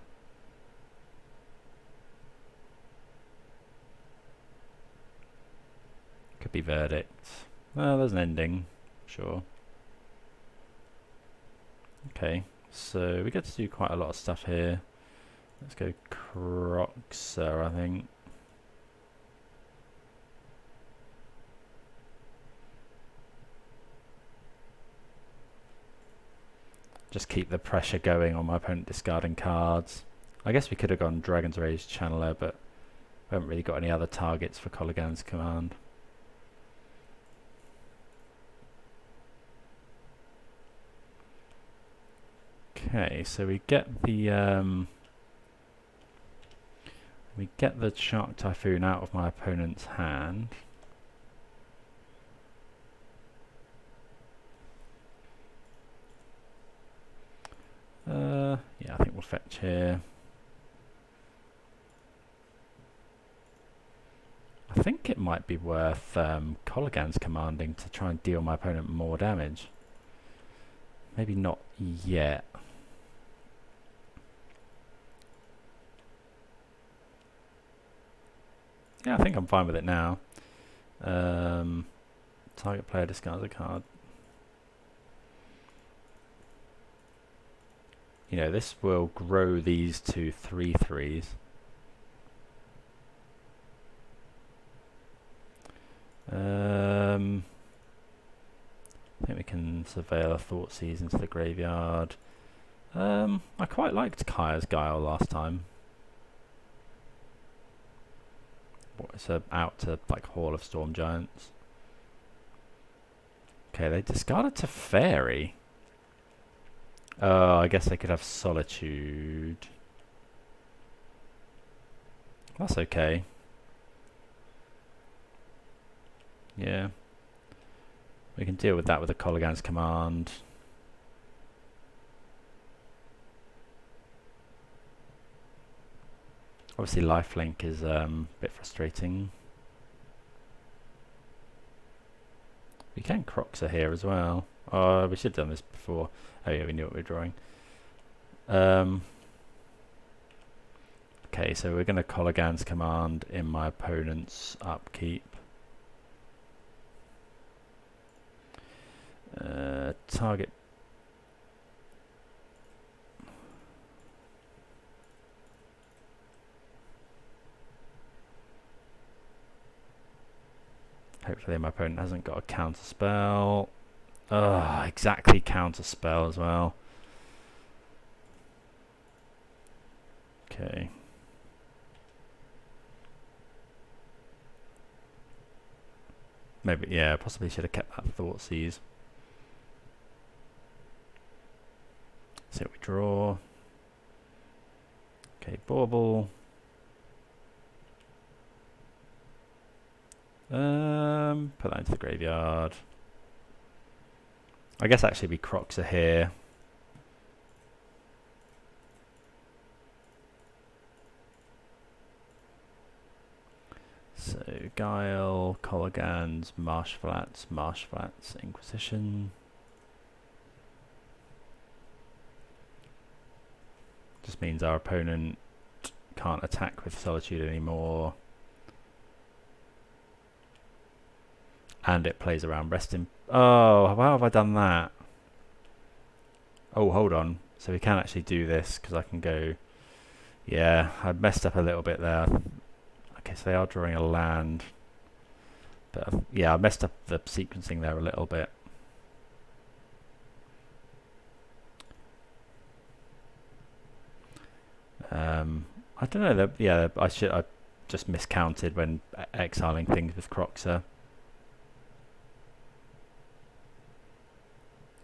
Could be Verdict. Well, there's an ending. Sure. Okay, so we get to do quite a lot of stuff here. Let's go Croxer, I think. Just keep the pressure going on my opponent discarding cards. I guess we could have gone Dragon's Rage Channeler, but we haven't really got any other targets for Kolaghan's Command. Okay, so we get the Shark Typhoon out of my opponent's hand. Yeah, I think we'll fetch here. I think it might be worth Kolaghan's Commanding to try and deal my opponent more damage. Maybe not yet. Yeah, I think I'm fine with it now. Target player discards a card. You know, this will grow these to 3/3s. I think we can surveil a Thoughtseize into the graveyard. I quite liked Kaya's Guile last time. It's out to like Hall of Storm Giants. Okay, they discarded to Fairy. I guess they could have Solitude. That's okay. Yeah. We can deal with that with a Kolaghan's Command. Obviously lifelink is a bit frustrating. We can Croxer here as well. Oh, we should have done this before. Oh yeah, we knew what we were drawing. Okay, so we're going to Kolaghan's Command in my opponent's upkeep. Target. Hopefully my opponent hasn't got a counter spell. Exactly counter spell as well. Okay. Maybe, yeah, possibly should have kept that Thoughtseize. So we draw. Okay, Bauble. Put that into the graveyard. I guess actually we Croxer here. So Guile, Kolaghan's, Marsh Flats, Inquisition. Just means our opponent can't attack with Solitude anymore. And it plays around resting. Oh, how have I done that? Oh, hold on. So we can actually do this because I can go. Yeah, I messed up a little bit there. Okay, so they are drawing a land. But yeah, I messed up the sequencing there a little bit. I don't know. Yeah, I just miscounted when exiling things with Croxer.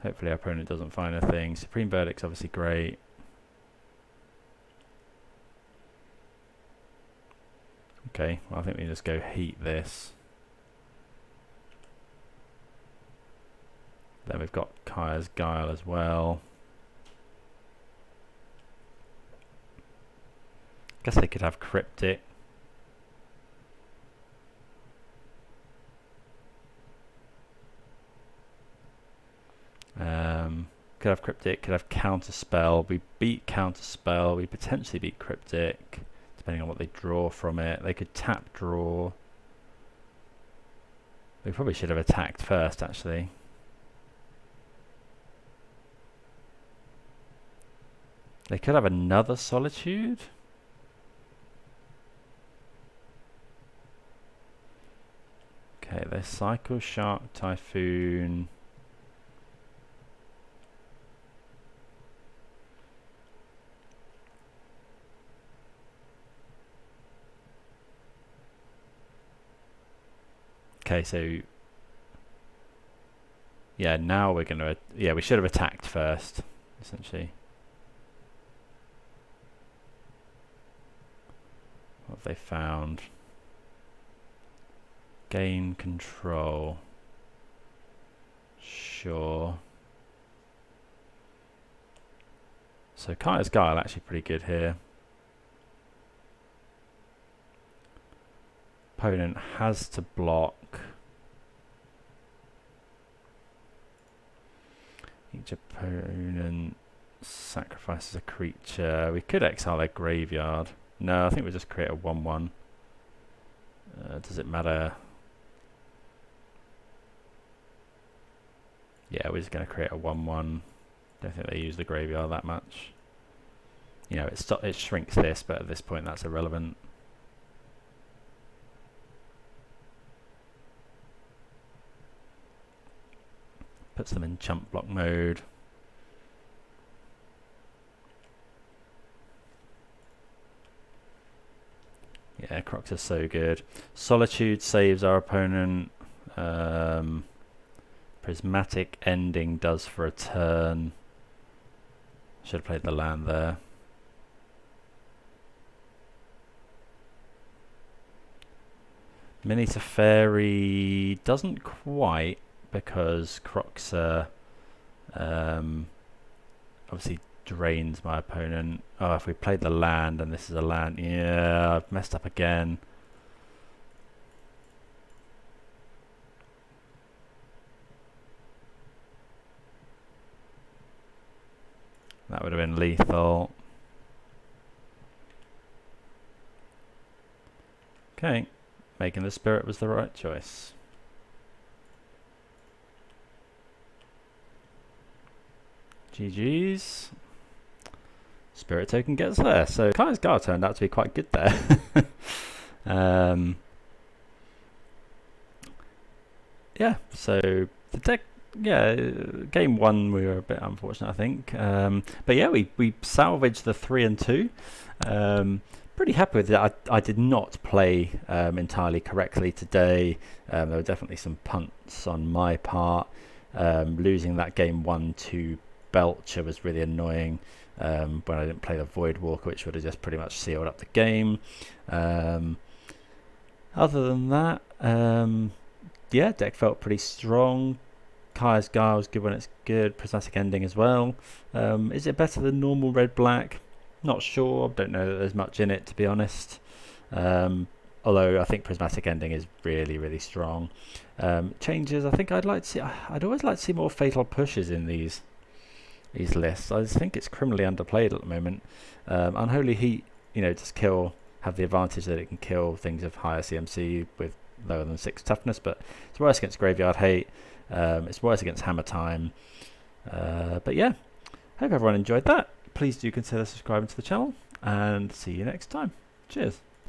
Hopefully our opponent doesn't find a thing. Supreme Verdict's obviously great. Okay, well, I think we just go heat this. Then we've got Kaya's Guile as well. Guess they could have Cryptic. Could have Cryptic, could have Counterspell. We beat Counterspell, we potentially beat Cryptic, depending on what they draw from it. They could tap draw. We probably should have attacked first, actually. They could have another Solitude. Okay, they cycle Shark Typhoon. Okay, so yeah, now we're gonna we should have attacked first, essentially. What have they found? Gain control. Sure. So Kaya's Guile actually pretty good here. Opponent has to block. Each opponent sacrifices a creature. We could exile their graveyard. No, I think we'll just create a 1/1. Does it matter? Yeah, we're just going to create a 1/1. Don't think they use the graveyard that much. You know, it shrinks this, but at this point that's irrelevant. Puts them in chump block mode. Yeah, Crocs are so good. Solitude saves our opponent. Prismatic Ending does for a turn. Should have played the land there. Mini Teferi doesn't quite, because Crocs obviously drains my opponent. Oh, if we played the land and this is a land, yeah, I've messed up again. That would have been lethal. Okay, making the Spirit was the right choice. GG's. Spirit token gets there. So Kaya's Guile turned out to be quite good there. Yeah, so the deck, yeah, game one we were a bit unfortunate, I think. But yeah, we salvaged the 3 and 2. Pretty happy with it. I did not play entirely correctly today. There were definitely some punts on my part. Losing that game 1 to Belcher was really annoying when I didn't play the Void Walker, which would have just pretty much sealed up the game. Other than that, yeah, deck felt pretty strong. Kaya's Guile was good when it's good. Prismatic Ending as well. Is it better than normal red-black? Not sure. Don't know that there's much in it, to be honest. Although I think Prismatic Ending is really, really strong. Changes, I think I'd always like to see more Fatal Pushes in these lists. I just think it's criminally underplayed at the moment. Unholy Heat, just have the advantage that it can kill things of higher CMC with lower than 6 toughness, but it's worse against Graveyard Hate. It's worse against Hammer Time. But yeah, hope everyone enjoyed that. Please do consider subscribing to the channel, and see you next time. Cheers.